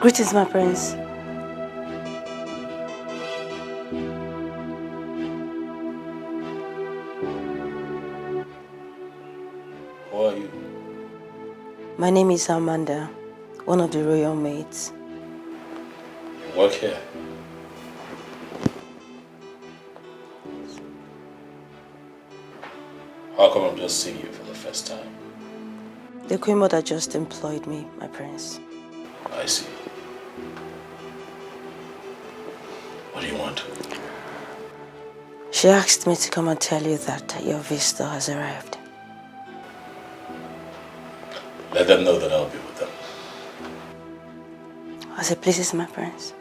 Greetings, my prince. Who are you? My name is Amanda, one of the royal maids. You work here? How come I'm just seeing you for the first time? The Queen Mother just employed me, my prince. I see. What do you want? She asked me to come and tell you that your visitor has arrived. Let them know that I'll be with them. As it pleases, my prince.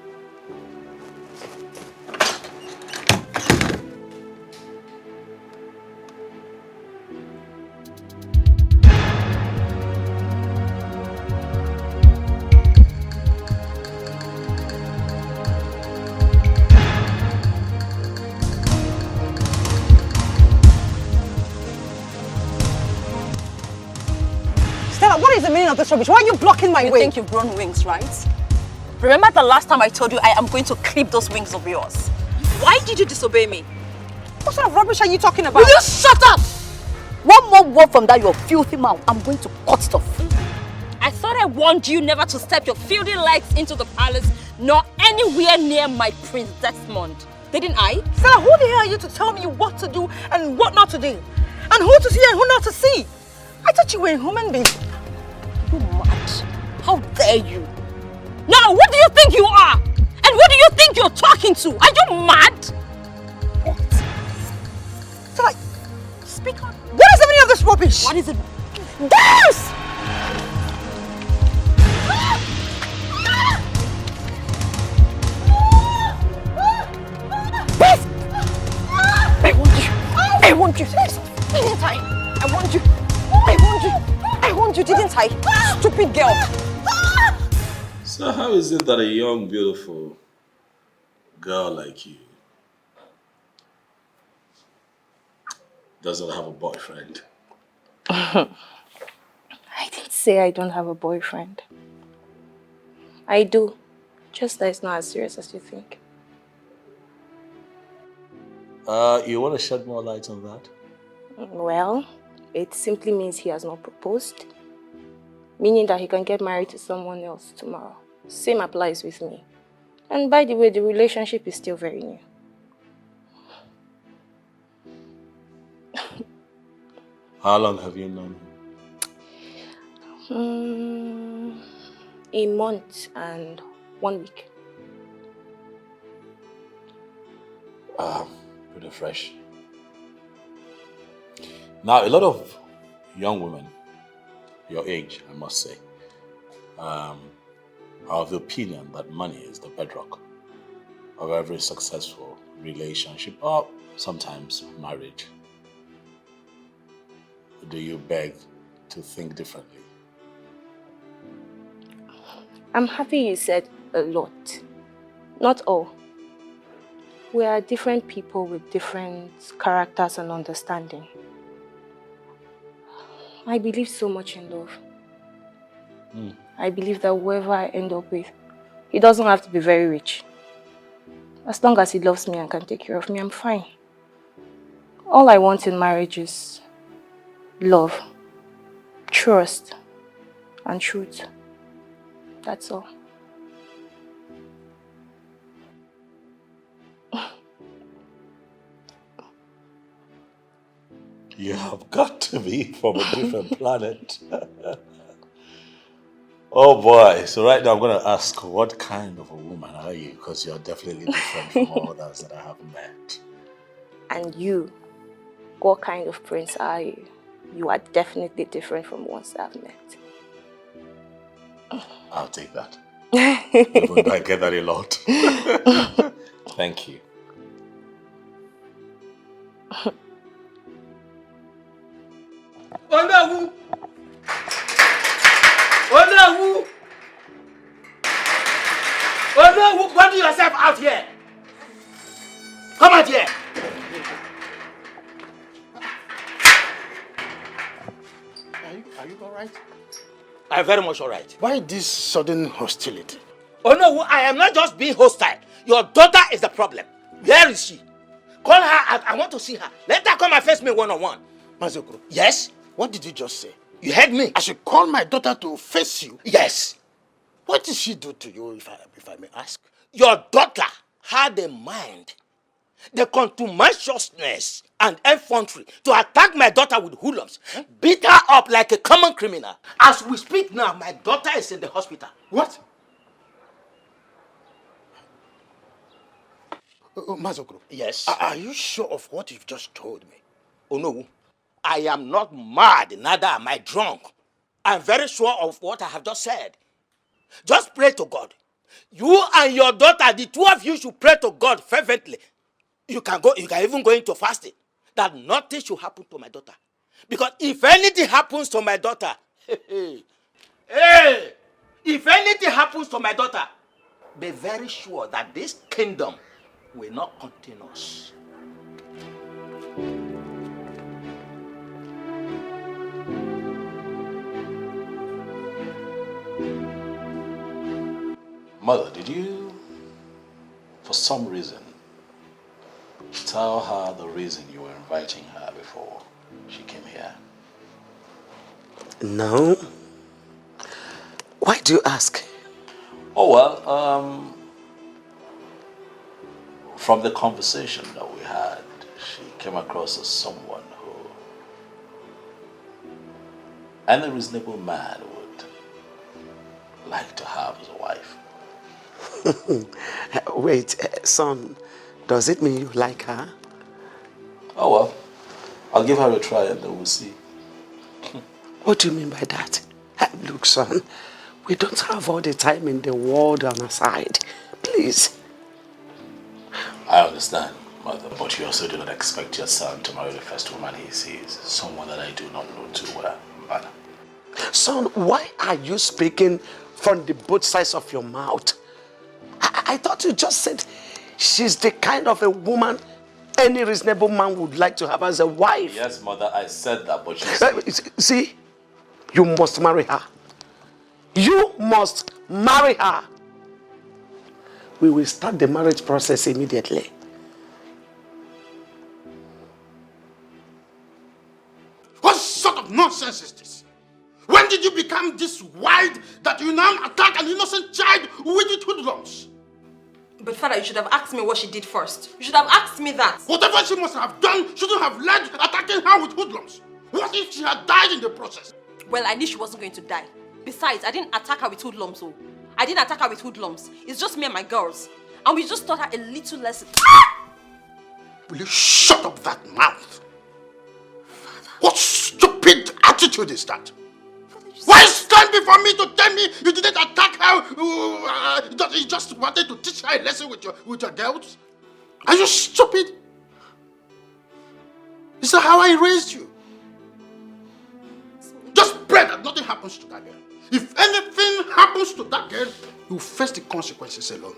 Stella, what is the meaning of this rubbish? Why are you blocking my way? You think you've grown wings, right? Remember the last time I told you I am going to clip those wings of yours? Why did you disobey me? What sort of rubbish are you talking about? Will you shut up? One more word from that your filthy mouth, I'm going to cut it off. I thought I warned you never to step your filthy legs into the palace, nor anywhere near my Prince Desmond. Didn't I? Stella, who the hell are you to tell me what to do and what not to do? And who to see and who not to see? I thought you were a human being. You mad? How dare you? Now, what do you think you are? And who do you think you're talking to? Are you mad? What? Stella, speak on. What is the meaning of this rubbish? What is it? Dance! I want you. Didn't I? I want you. I want you, didn't I? Stupid girl. So how is it that a young, beautiful girl like you doesn't have a boyfriend? I didn't say I don't have a boyfriend. I do. Just that it's not as serious as you think. You want to shed more light on that? Well, it simply means he has not proposed. Meaning that he can get married to someone else tomorrow. Same applies with me. And by the way, the relationship is still very new. How long have you known him? A month and 1 week. Pretty fresh. Now, a lot of young women, your age, I must say, are of the opinion that money is the bedrock of every successful relationship or sometimes marriage. Do you beg to think differently? I'm happy you said a lot. Not all. We are different people with different characters and understanding. I believe so much in love. I believe that whoever I end up with, he doesn't have to be very rich. As long as he loves me and can take care of me, I'm fine. All I want in marriage is love, trust, and truth. That's all. You have got to be from a different planet. Oh boy, so right now I'm going to ask, what kind of a woman are you? Because you're definitely different from all others that I have met. And you, what kind of prince are you? You are definitely different from ones I've met. I'll take that. Even though I get that a lot. Thank you. Onawu! Onawu! Onawu, what do yourself out here? Come out here! Are you all right? I'm very much all right. Why this sudden hostility? Oh no, I am not just being hostile. Your daughter is the problem. Where is she? Call her. I want to see her. Let her come and face me one-on-one. Mazokro, Yes? what did you just say? You heard me? I should call my daughter to face you? Yes. What did she do to you, if I may ask? Your daughter had a mind, the contumaciousness and effrontery to attack my daughter with hoodlums, beat her up like a common criminal. As we speak now, my daughter is in the hospital. What? Mazokro. Yes. Are you sure of what you've just told me? Oh no, I am not mad, neither am I drunk. I'm very sure of what I have just said. Just pray to God. You and your daughter, the two of you should pray to God fervently. You can even go into fasting, that nothing should happen to my daughter. Because if anything happens to my daughter, if anything happens to my daughter, be very sure that this kingdom will not contain us. Mother, did you, for some reason, tell her the reason you were inviting her before she came here? No. Why do you ask? Oh, well, from the conversation that we had, she came across as someone who any reasonable man would like to have as a wife. Wait, son, does it mean you like her? Oh, well, I'll give her a try and then we'll see. What do you mean by that? Look, son, we don't have all the time in the world on our side. Please. I understand, Mother, but you also do not expect your son to marry the first woman he sees, someone that I do not know too well, Mother. Son, why are you speaking from the both sides of your mouth? I thought you just said she's the kind of a woman any reasonable man would like to have as a wife. Yes, Mother, I said that, but she's... See, you must marry her. You must marry her. We will start the marriage process immediately. What sort of nonsense is this? When did you become this wild that you now attack an innocent child with hoodlums? But Father, you should have asked me what she did first. You should have asked me that. Whatever she must have done shouldn't have led to attacking her with hoodlums. What if she had died in the process? Well, I knew she wasn't going to die. Besides, I didn't attack her with hoodlums. So I didn't attack her with hoodlums. It's just me and my girls. And we just taught her a little lesson. Will you shut up that mouth? What stupid attitude is that? Why stand before me to tell me you didn't attack her? You just wanted to teach her a lesson with your girls? Are you stupid? Is that how I raised you? Just pray that nothing happens to that girl. If anything happens to that girl, you face the consequences alone.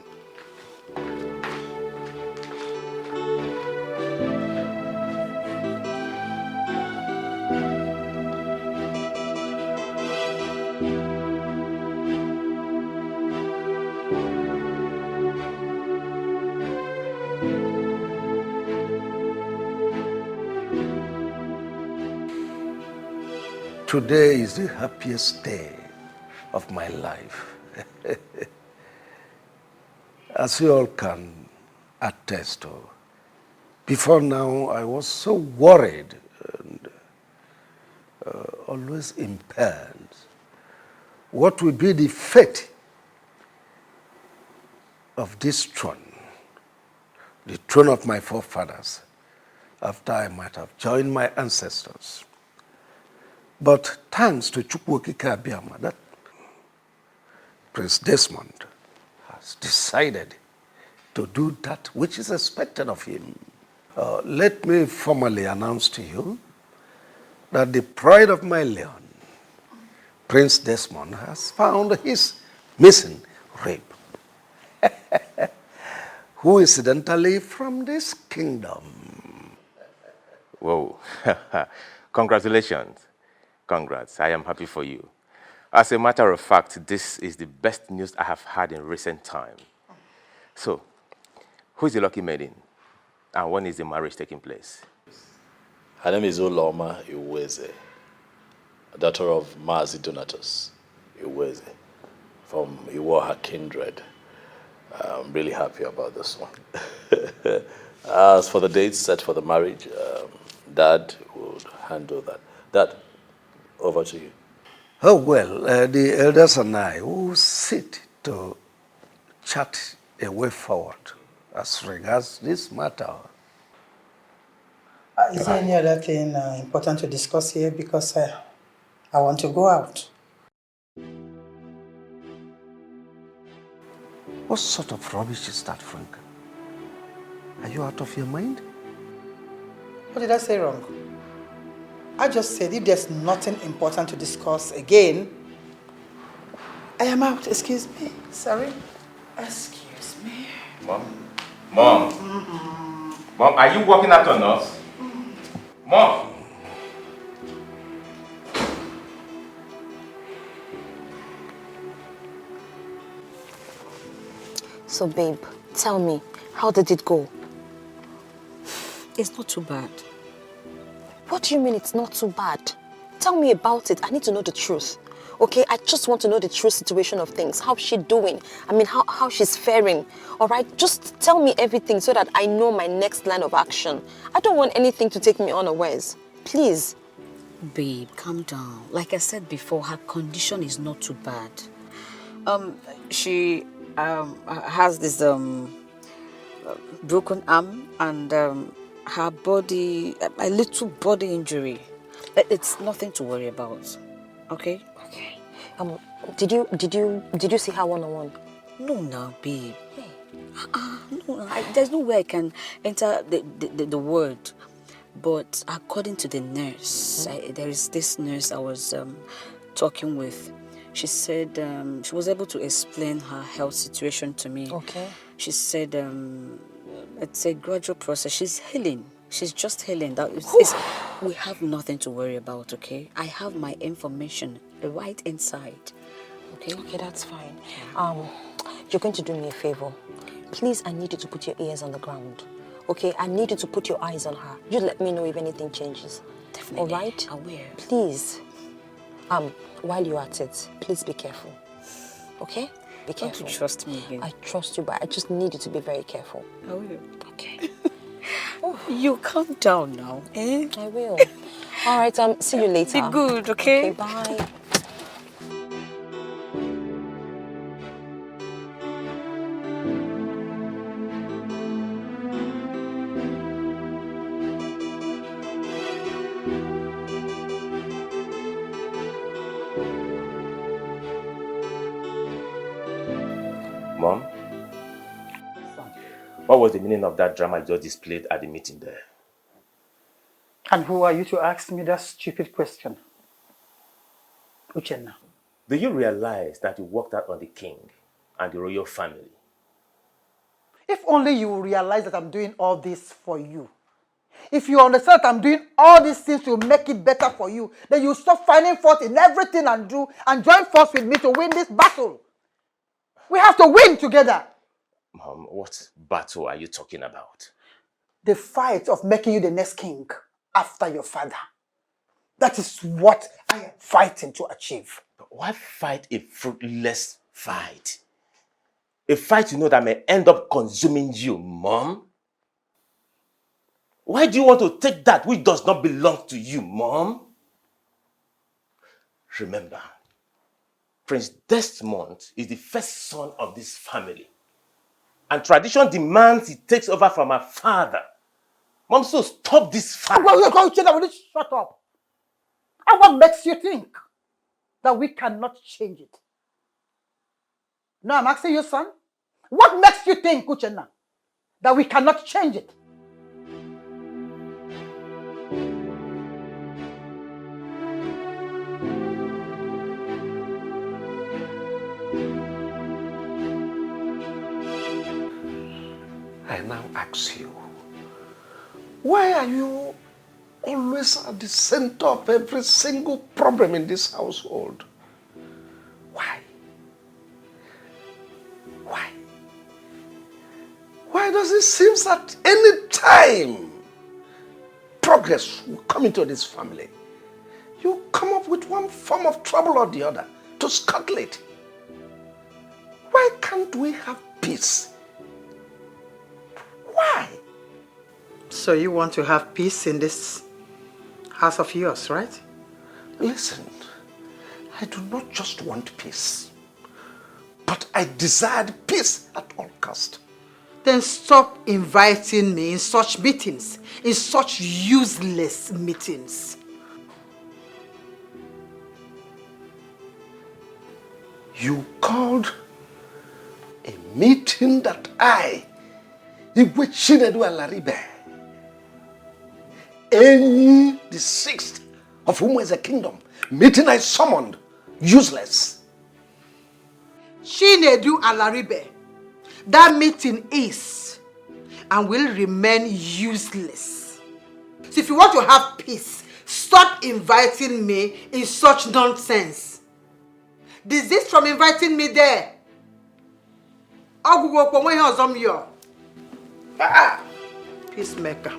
Today is the happiest day of my life. As you all can attest to, before now I was so worried and always impaired. What will be the fate of this throne, the throne of my forefathers, after I might have joined my ancestors? But thanks to Chukwuokike Abiyama, that Prince Desmond has decided to do that which is expected of him. Let me formally announce to you that the pride of my Leon, Prince Desmond, has found his missing rib, who incidentally from this kingdom. Whoa, congratulations. Congrats, I am happy for you. As a matter of fact, this is the best news I have had in recent time. So, who is the lucky maiden? And when is the marriage taking place? Her name is Uloma Iweze, daughter of Mazi Donatus Iweze from Iwoha kindred. I'm really happy about this one. As for the dates set for the marriage, Dad would handle that. Dad, over to you. Oh, well, the elders and I will sit to chart a way forward as regards this matter. Is there any other thing important to discuss here? Because I want to go out. What sort of rubbish is that, Frank? Are you out of your mind? What did I say wrong? I just said if there's nothing important to discuss again, I am out. Excuse me. Sorry. Excuse me. Mom? Mom? Mom, are you walking out on us? Mom! So, babe, tell me, how did it go? It's not too bad. What do you mean it's not too bad? Tell me about it. I need to know the truth. Okay, I just want to know the true situation of things. How's she doing? I mean, how she's faring. All right, just tell me everything so that I know my next line of action. I don't want anything to take me unawares. Please. Babe, calm down. Like I said before, her condition is not too bad. She has this broken arm and her body, a little body injury. It's nothing to worry about. Okay? Okay. Did you see her one-on-one? No, now, babe. Hey. No, there's no way I can enter the word. But according to the nurse, there is this nurse I was talking with. She said she was able to explain her health situation to me. Okay. She said it's a gradual process. She's healing. She's just healing. We have nothing to worry about, okay? I have my information right inside. Okay? Okay, that's fine. You're going to do me a favor. Please, I need you to put your ears on the ground. Okay? I need you to put your eyes on her. You let me know if anything changes. Definitely. All right? I will. Please. While you're at it, please be careful. Okay? Be careful. Don't you trust me again? I trust you, but I just need you to be very careful. I will. Okay. You calm down now, eh? I will. All right, see you later. Be good, okay? Okay, bye. Mom? What was the meaning of that drama you just displayed at the meeting there? And who are you to ask me that stupid question? Uchenna. Do you realize that you walked out on the king and the royal family? If only you realize that I'm doing all this for you. If you understand that I'm doing all these things to make it better for you, then you stop finding fault in everything and do and join force with me to win this battle. We have to win together. Mom, what battle are you talking about? The fight of making you the next king after your father. That is what I am fighting to achieve. Why fight a fruitless fight? A fight you know that may end up consuming you, Mom? Why do you want to take that which does not belong to you, Mom? Remember, Prince Desmond is the first son of this family. And tradition demands he takes over from her father. Mom, so stop this fight. Shut up. And what makes you think that we cannot change it? No, I'm asking you, son. What makes you think, Uchenna, that we cannot change it? I now ask you, why are you always at the center of every single problem in this household? Why? Why does it seem that any time progress will come into this family, you come up with one form of trouble or the other to scuttle it? Why can't we have peace? Why? So you want to have peace in this house of yours, right? Listen, I do not just want peace, but I desired peace at all cost. Then stop inviting me in such meetings, in such useless meetings. You called a meeting that I, Igwe Chinedu Alaribe, Enyi the sixth, of whom is a kingdom, meeting I summoned, useless. Chinedu Alaribe, that meeting is and will remain useless. So if you want to have peace, stop inviting me in such nonsense. Desist from inviting me there. Peacemaker.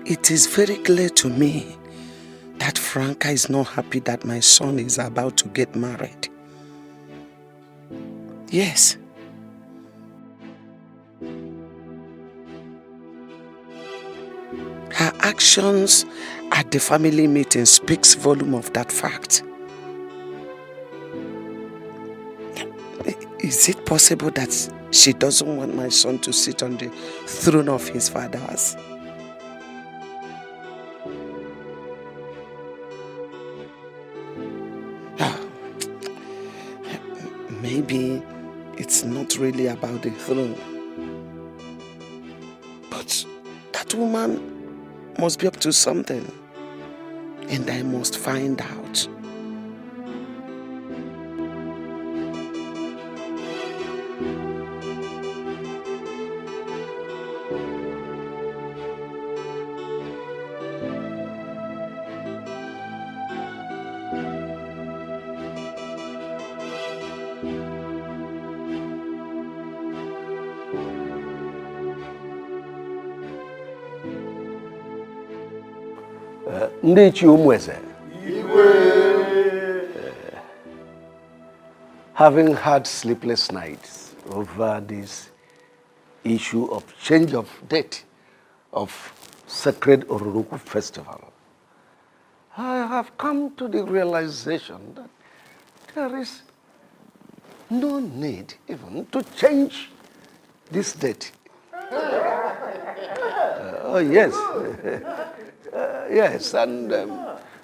It is very clear to me that Franca is not happy that my son is about to get married. Yes. Her actions at the family meeting speaks volume of that fact. Is it possible that she doesn't want my son to sit on the throne of his fathers? Maybe it's not really about the throne. But that woman must be up to something. And I must find out. Ndichi Umweze. Having had sleepless nights over this issue of change of date of Sacred Oruruku Festival, I have come to the realization that there is no need even to change this date. Oh, yes. Yes, and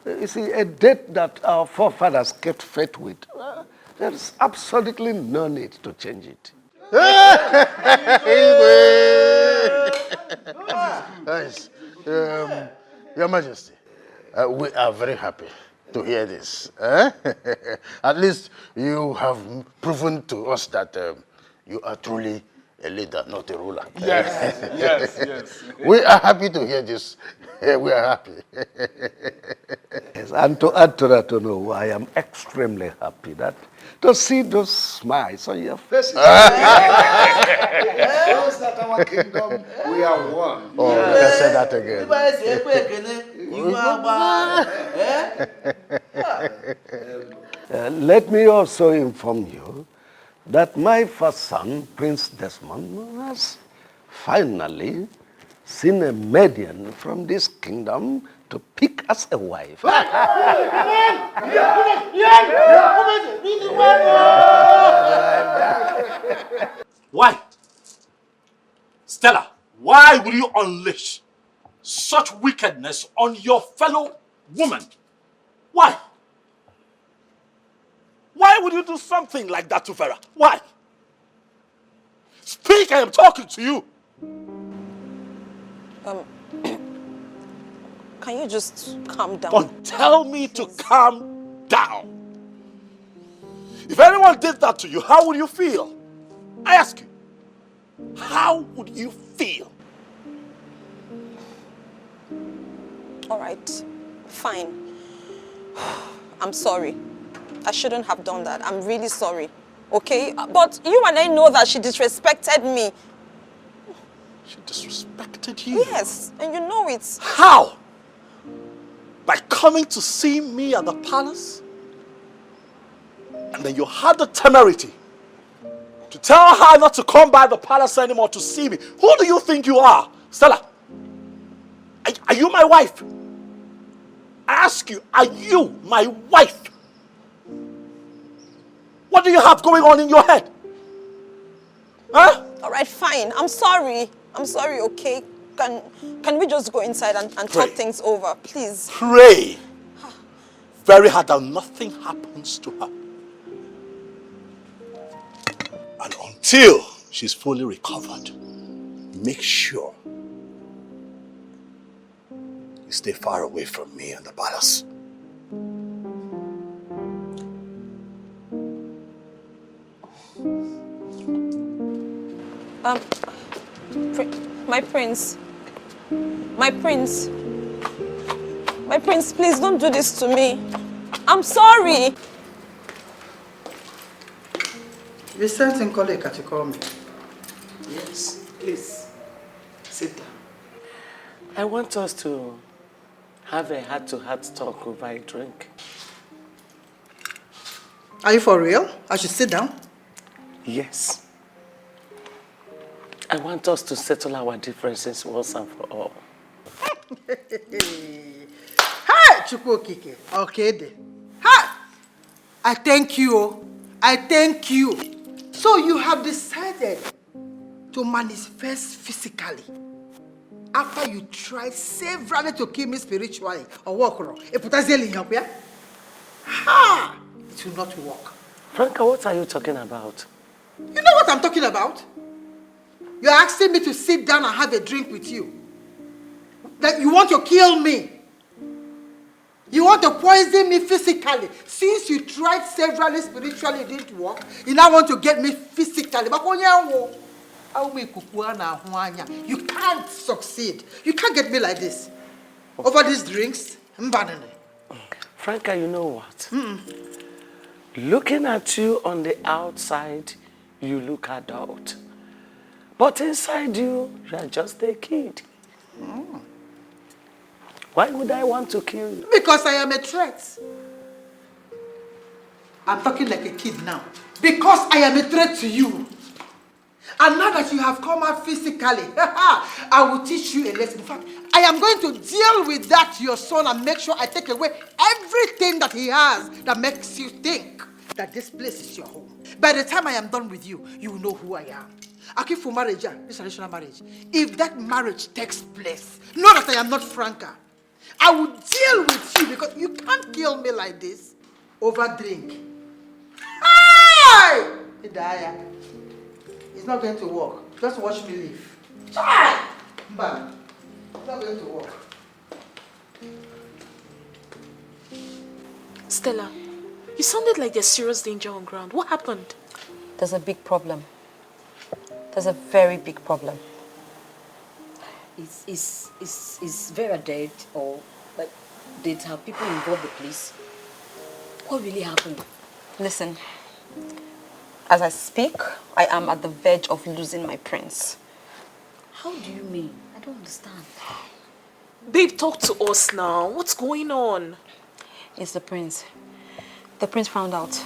you see, a date that our forefathers kept faith with, there's absolutely no need to change it. Yes. Your Majesty, we are very happy to hear this. At least you have proven to us that you are truly a leader, not a ruler. Yes, yes. We are happy to hear this. We are happy. Yes, and to add to that, I am extremely happy that to see those smiles on your faces. Shows that our kingdom, we are one. Oh, you can say that again. Let me also inform you that my first son, Prince Desmond, has finally seen a median from this kingdom to pick as a wife. Why? Stella, why will you unleash such wickedness on your fellow woman? Why? Why would you do something like that to Vera? Why? Speak, I am talking to you. Can you just calm down? Don't tell me to calm down. If anyone did that to you, how would you feel? I ask you, how would you feel? All right, fine. I'm sorry. I shouldn't have done that. I'm really sorry. Okay? But you and I know that she disrespected me. She disrespected you? Yes, and you know it. How? By coming to see me at the palace? And then you had the temerity to tell her not to come by the palace anymore to see me. Who do you think you are? Stella, are you my wife? I ask you, are you my wife? What do you have going on in your head? Huh? All right, fine. I'm sorry. I'm sorry, okay? Can we just go inside and talk things over, please? Pray very hard that nothing happens to her. And until she's fully recovered, make sure you stay far away from me and the palace. My prince. My prince. My prince, please don't do this to me. I'm sorry. You sent in colleague to call me. Yes, please. Sit down. I want us to have a heart-to-heart talk over a drink. Are you for real? I should sit down. Yes. I want us to settle our differences once and for all. Hi, Chukwokike. Okay then. Hi! I thank you. I thank you. So you have decided to manifest physically after you tried severally to kill me spiritually or walk around. Ha! It will not work. Franca, what are you talking about? You know what I'm talking about? You're asking me to sit down and have a drink with you. That you want to kill me. You want to poison me physically. Since you tried severally spiritually, it didn't work. You now want to get me physically. You can't succeed. You can't get me like this. Over these drinks. Franca, you know what? Looking at you on the outside, you look adult. But inside you, you are just a kid. Why would I want to kill you? Because I am a threat. I'm talking like a kid now. Because I am a threat to you. And now that you have come out physically, I will teach you a lesson. In fact, I am going to deal with that, your son, and make sure I take away everything that he has that makes you think that this place is your home. By the time I am done with you, you will know who I am. I keep for marriage, this traditional marriage. If that marriage takes place, know that I am not Franca. I will deal with you because you can't kill me like this over drink. Hey! It's not going to work. Just watch me leave. Bam! It's not going to work. Stella, you sounded like there's serious danger on ground. What happened? There's a big problem. There's a very big problem. Is Vera dead, or like, did her people involve the police? What really happened? Listen, as I speak, I am at the verge of losing my prince. How do you mean? I don't understand. Babe, talk to us now. What's going on? It's the prince. The prince found out.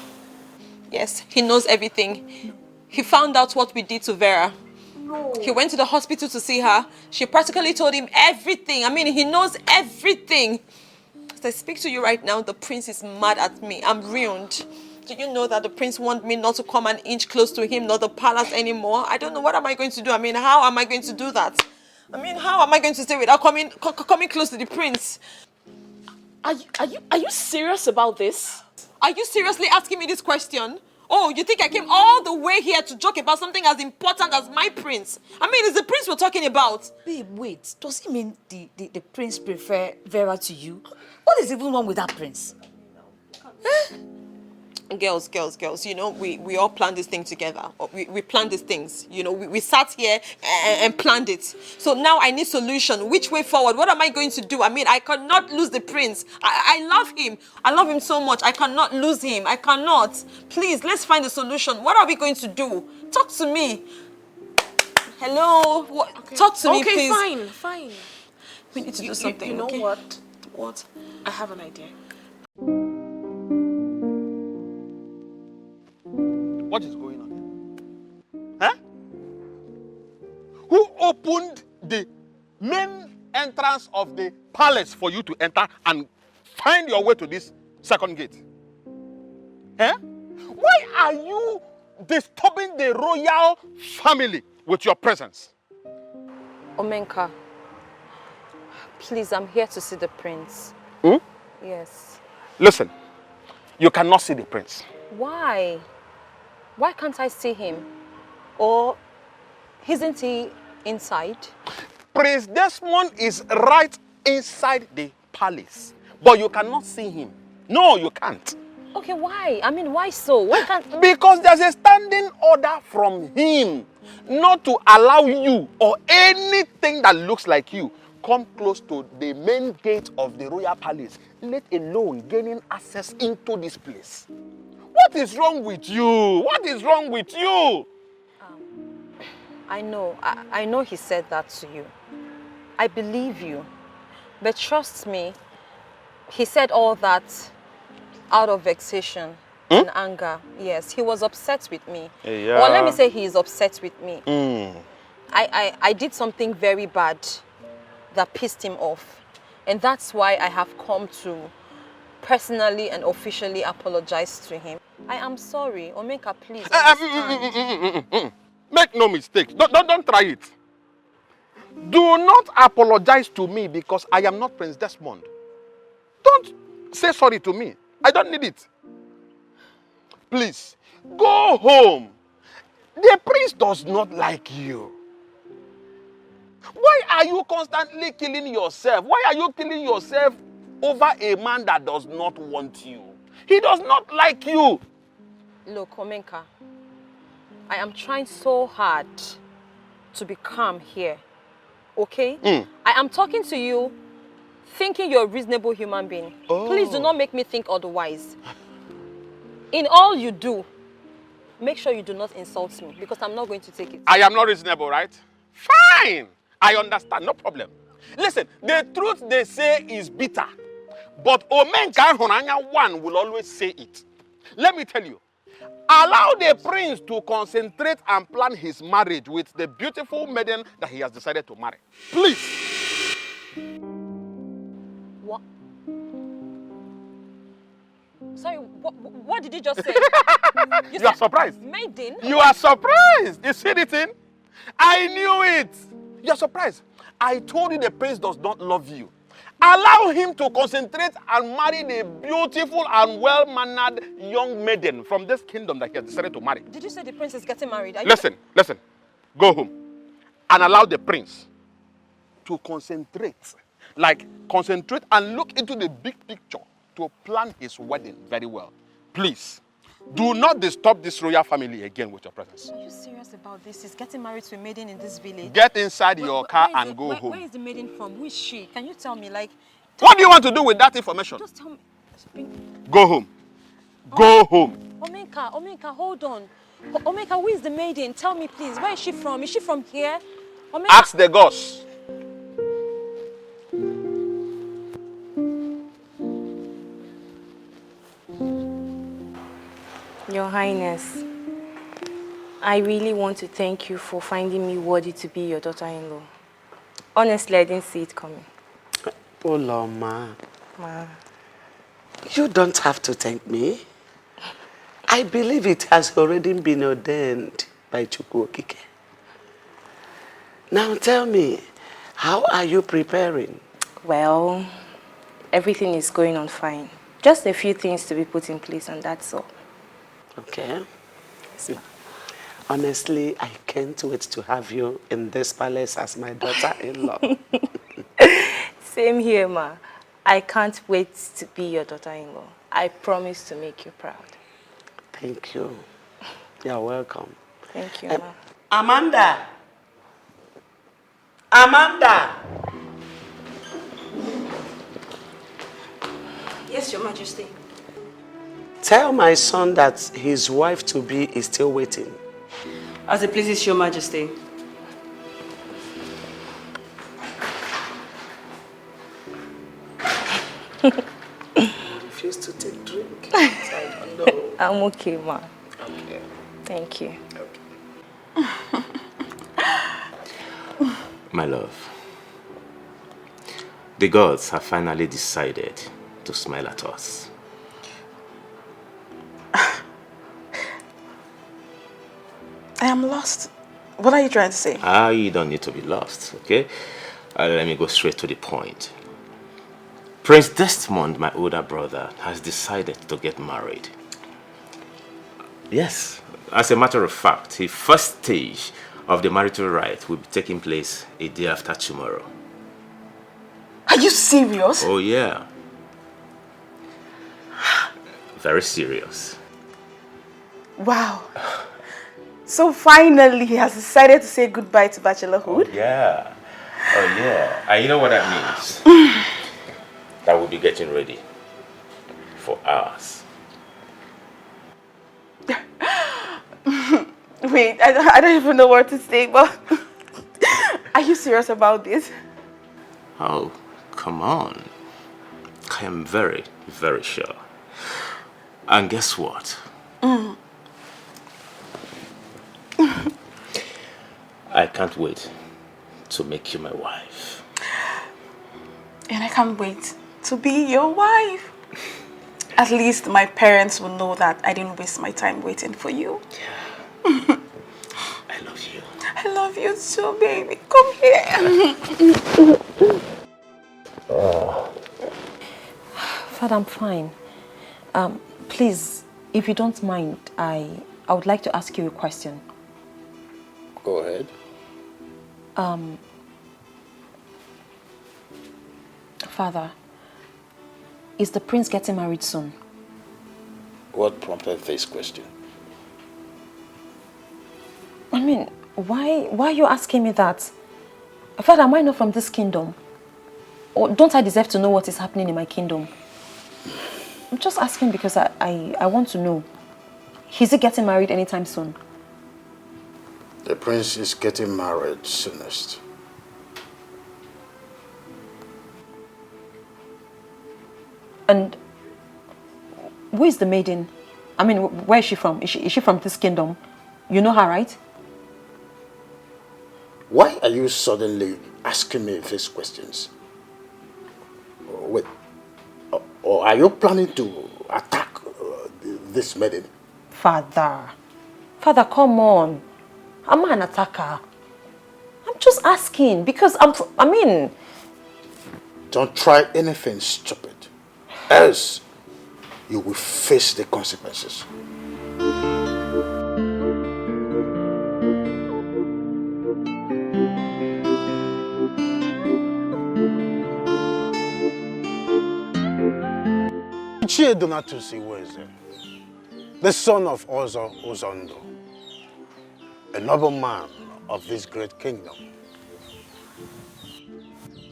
Yes, he knows everything. He found out what we did to Vera. No. He went to the hospital to see her. She practically told him everything. I mean, he knows everything. As I speak to you right now, the prince is mad at me. I'm ruined. Do you know that the prince wants me not to come an inch close to him, not the palace anymore? I don't know. What am I going to do? I mean, how am I going to do that? I mean, how am I going to stay without coming close to the prince? Are you serious about this? Are you seriously asking me this question? Oh, you think I came all the way here to joke about something as important as my prince? I mean, it's the prince we're talking about. Babe, wait. Does it mean the prince prefer Vera to you? What is even wrong with that prince? Girls, you know, we all planned this thing together. We planned these things. You know, we sat here and planned it. So now I need solution. Which way forward? What am I going to do? I mean, I cannot lose the prince. I love him. I love him so much. I cannot lose him. I cannot. Please, let's find a solution. What are we going to do? Talk to me. Hello? What? Okay. Talk to me, please. Okay, fine. We need to do something, You know okay? what? What? I have an idea. What is going on here? Huh? Who opened the main entrance of the palace for you to enter and find your way to this second gate? Huh? Why are you disturbing the royal family with your presence? Omenka, please, I'm here to see the prince. Hmm? Yes. Listen, you cannot see the prince. Why? Why can't I see him? Or isn't he inside? Prince Desmond is right inside the palace, but you cannot see him. No, you can't. Okay, why? I mean, why so? Why can't... Because there's a standing order from him not to allow you or anything that looks like you come close to the main gate of the royal palace, let alone gaining access into this place. What is wrong with you? What is wrong with you? I know he said that to you. I believe you. But trust me, he said all that out of vexation and anger. Yes, he was upset with me. Yeah. Or let me say he is upset with me. I did something very bad that pissed him off. And that's why I have come to personally and officially apologize to him. I am sorry. Omeka, please understand. Make no mistakes. Don't try it. Do not apologize to me because I am not Prince Desmond. Don't say sorry to me. I don't need it. Please, go home. The prince does not like you. Why are you constantly killing yourself? Why are you killing yourself over a man that does not want you? He does not like you. Look, Omenka, I am trying so hard to be calm here, okay? I am talking to you thinking you're a reasonable human being. Please do not make me think otherwise. In all you do, make sure you do not insult me because I'm not going to take it. I am not reasonable, right? Fine. I understand. No problem. Listen, the truth they say is bitter. But Omenka Honanya one will always say it. Let me tell you. Allow the prince to concentrate and plan his marriage with the beautiful maiden that he has decided to marry. Please. What? Sorry, what did you just say? You are surprised. Maiden? You are surprised. You see the thing? I knew it. You are surprised. I told you the prince does not love you. Allow him to concentrate and marry the beautiful and well-mannered young maiden from this kingdom that he has decided to marry. Did you say the prince is getting married? Listen. Go home and allow the prince to concentrate. Like, concentrate and look into the big picture to plan his wedding very well. Please, do not disturb this royal family again with your presence. Are you serious about this? He's getting married to a maiden in this village? Get inside your car and go home. Where is the maiden from? Who is she? Can you tell me? Like, what do you want to do with that information? Just tell me. Go home. Go home. Omenka, hold on. Omenka, who is the maiden? Tell me, please. Where is she from? Is she from here? Omenka. Ask the gods. Your Highness, I really want to thank you for finding me worthy to be your daughter-in-law. Honestly, I didn't see it coming. Oh, Loma. Ma. You don't have to thank me. I believe it has already been ordained by Chukwokike. Now tell me, how are you preparing? Well, everything is going on fine. Just a few things to be put in place and that's all. Okay. Yes, ma. Honestly, I can't wait to have you in this palace as my daughter-in-law. Same here, ma. I can't wait to be your daughter-in-law. I promise to make you proud. Thank you. You're welcome. Thank you, ma. Amanda! Amanda! Yes, Your Majesty. Tell my son that his wife-to-be is still waiting. As it pleases Your Majesty. I refuse to take drink. So I don't know. I'm okay, ma. Okay. Thank you. Okay. My love, the gods have finally decided to smile at us. I am lost. What are you trying to say? You don't need to be lost, okay? Let me go straight to the point. Prince Desmond, my older brother, has decided to get married. Yes, as a matter of fact, the first stage of the marital rite will be taking place a day after tomorrow. Are you serious? Oh yeah. Very serious. Wow. So finally he has decided to say goodbye to bachelorhood? Oh yeah. Oh yeah. And you know what that means? That we'll be getting ready for ours. Wait, I don't even know what to say, but are you serious about this? Oh, come on. I am very, very sure. And guess what? I can't wait to make you my wife. And I can't wait to be your wife. At least my parents will know that I didn't waste my time waiting for you. I love you. I love you too, baby. Come here. Father, I'm fine. Please, if you don't mind, I would like to ask you a question. Go ahead. Father, is the prince getting married soon? What prompted this question? I mean, why are you asking me that? Father, am I not from this kingdom? Or don't I deserve to know what is happening in my kingdom? I'm just asking because I want to know. Is he getting married anytime soon? The prince is getting married soonest. And who is the maiden? I mean, where is she from? Is she from this kingdom? You know her, right? Why are you suddenly asking me these questions? Wait, or are you planning to attack this maiden? Father, come on. I'm not an attacker. I'm just asking because I mean... Don't try anything stupid, else you will face the consequences. Donatus Iweze, the son of Ozo Uzondo, a noble man of this great kingdom.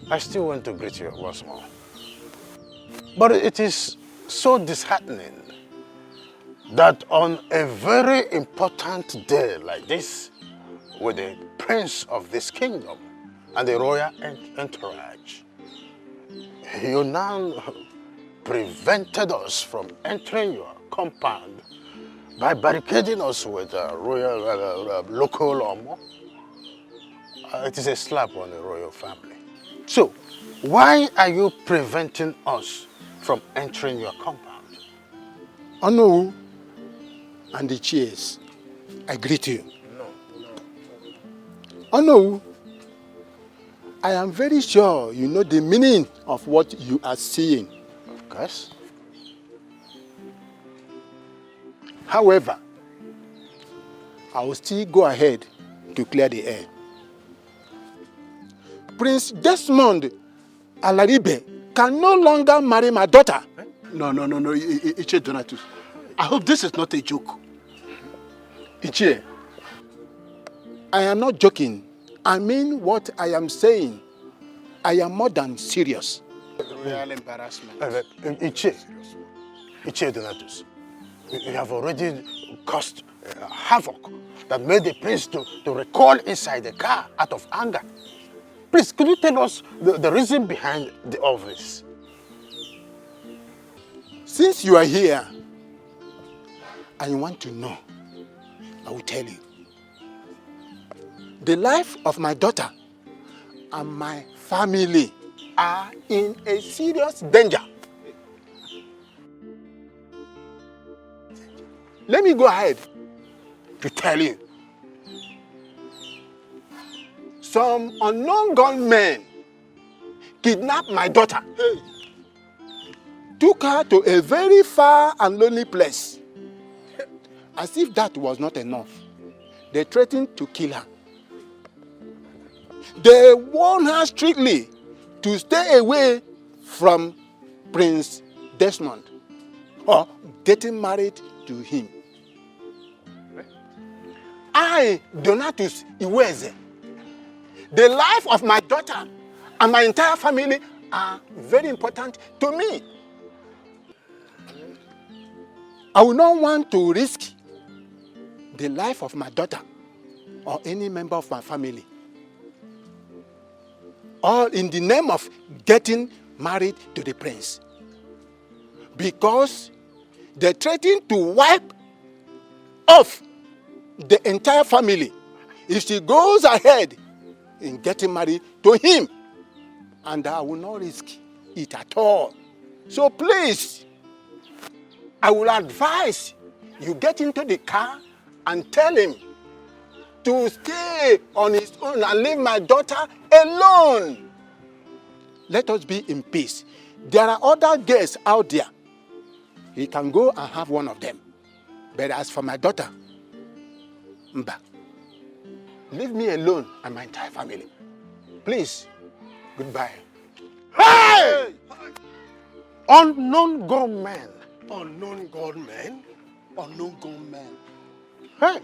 I still want to greet you once more. But it is so disheartening that on a very important day like this, with the prince of this kingdom and the royal entourage, you now prevented us from entering your compound by barricading us with a royal local omo. It is a slap on the royal family. So, why are you preventing us from entering your compound? Anu and the cheers, I greet you. Anu, I am very sure you know the meaning of what you are saying. Of course. However, I will still go ahead to clear the air. Prince Desmond Alaribe can no longer marry my daughter. No, Ichie Donatus. I hope this is not a joke. Ichie, I am not joking. I mean what I am saying. I am more than serious. Real embarrassment. Ichie Donatus, you have already caused havoc that made the prince to recoil inside the car out of anger. Please, could you tell us the reason behind all this? Since you are here and you want to know, I will tell you. The life of my daughter and my family are in a serious danger. Let me go ahead to tell you. Some unknown gunmen kidnapped my daughter, took her to a very far and lonely place. As if that was not enough, they threatened to kill her. They warned her strictly to stay away from Prince Desmond or getting married to him. I, Donatus Iweze, the life of my daughter and my entire family are very important to me. I will not want to risk the life of my daughter or any member of my family, all in the name of getting married to the prince. Because they threatened to wipe off the entire family if she goes ahead in getting married to him. And I will not risk it at all. So please, I will advise you get into the car and tell him to stay on his own and leave my daughter alone. Let us be in peace. There are other girls out there. He can go and have one of them. But as for my daughter, Mba, leave me alone and my entire family. Please, goodbye. Hey! Unknown gunmen. Unknown gunmen? Unknown gunmen. Hey!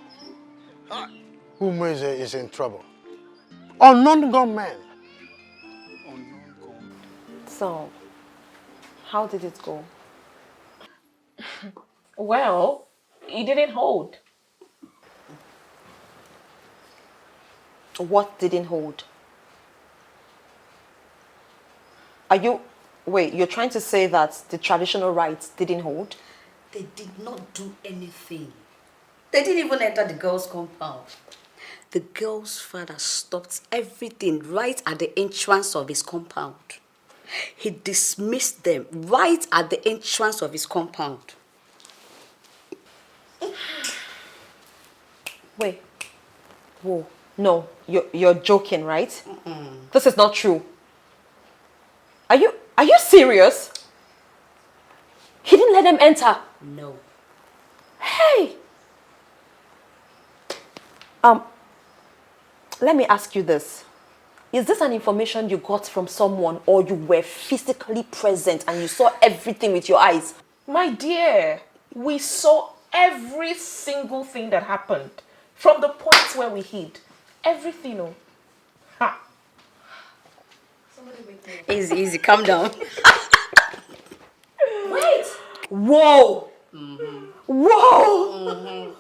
Umeze is in trouble. Unknown gunmen. Unknown gunmen. So, how did it go? Well, it didn't hold. What didn't hold? Wait, you're trying to say that the traditional rites didn't hold? They did not do anything. They didn't even enter the girl's compound. The girl's father stopped everything right at the entrance of his compound. He dismissed them right at the entrance of his compound. Wait. Whoa. No, you're joking, right? This is not true. Are you serious? He didn't let them enter. No. Hey! Let me ask you this. Is this an information you got from someone or you were physically present and you saw everything with your eyes? My dear, we saw every single thing that happened. From the point where we hid. Everything, oh. Ha. Easy, calm down. Wait! Whoa! Whoa!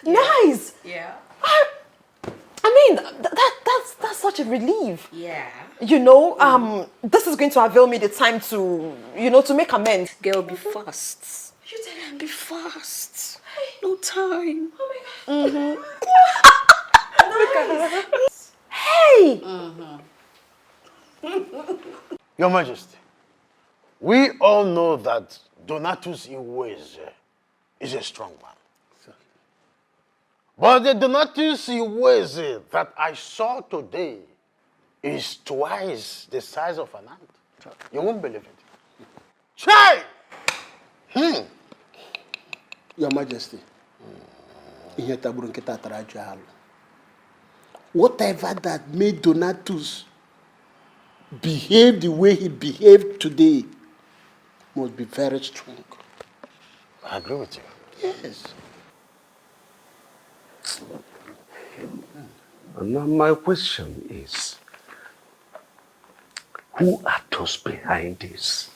Nice! Yeah. I mean, that's such a relief. Yeah. You know, this is going to avail me the time to, to make amends. Girl, be fast. You tell him be fast. No time. Oh my God. Hey! Your Majesty, we all know that Donatus Iweze is a strong man. But the Donatus Iweze that I saw today is twice the size of an ant. You won't believe it. Chai! Your Majesty, Whatever that made Donatus behave the way he behaved today must be very strong. I agree with you. Yes. And now my question is, who are those behind this?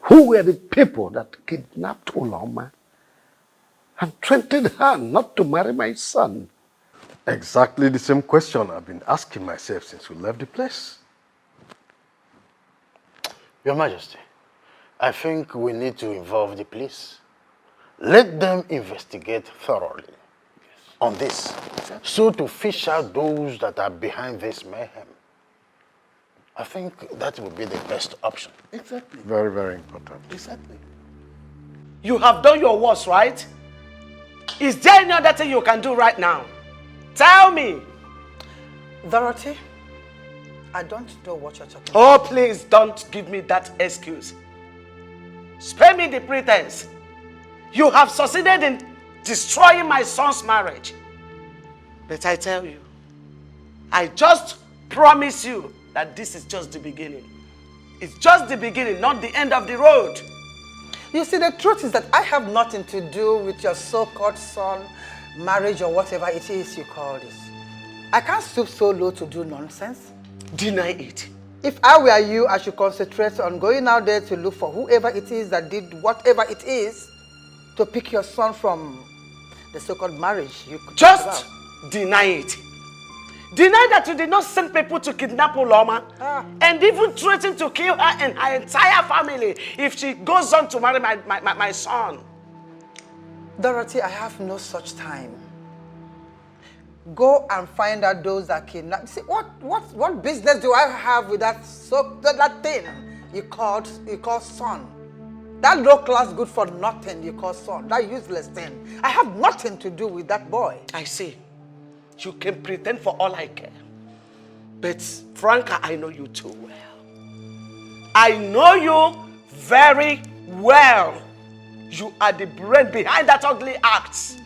Who were the people that kidnapped Uloma and threatened her not to marry my son? Exactly the same question I've been asking myself since we left the place. Your Majesty, I think we need to involve the police. Let them investigate thoroughly on this, so to fish out those that are behind this mayhem. I think that would be the best option. Exactly. Very, very important. Exactly. You have done your worst, right? Is there any other thing you can do right now? Tell me. Dorothy, I don't know what you're talking about. Oh, please don't give me that excuse. Spare me the pretense. You have succeeded in destroying my son's marriage. But I tell you, I just promise you that this is just the beginning. It's just the beginning, not the end of the road. You see, the truth is that I have nothing to do with your so-called son, marriage, or whatever it is you call this. I can't stoop so low to do nonsense. Deny it. If I were you, I should concentrate on going out there to look for whoever it is that did whatever it is to pick your son from the so-called marriage you could just deny it. Deny that you did not send people to kidnap Uloma and even threaten to kill her and her entire family if she goes on to marry my son. Dorothy, I have no such time. Go and find out those that kidnapped. See, what business do I have with that thing you call son? That low class good for nothing you call son, that useless thing. I have nothing to do with that boy. I see. You can pretend for all I care. But Franca, I know you too well. I know you very well. You are the brain behind that ugly act.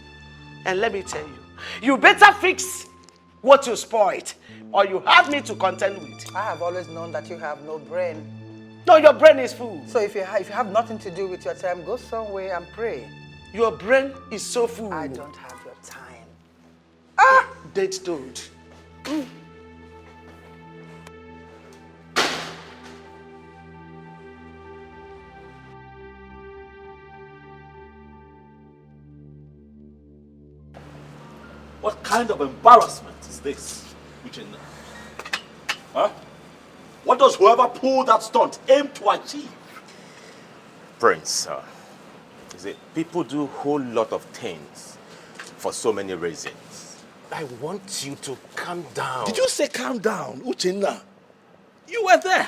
And let me tell you, you better fix what you spoiled, or you have me to contend with. I have always known that you have no brain. No, your brain is full. So if you have nothing to do with your time, go somewhere and pray. Your brain is so full. I don't have your time. Dates don't. What kind of embarrassment is this, Uchenna? Huh? What does whoever pulled that stunt aim to achieve? Prince, you see, people do a whole lot of things for so many reasons. I want you to calm down. Did you say calm down, Uchenna? You were there.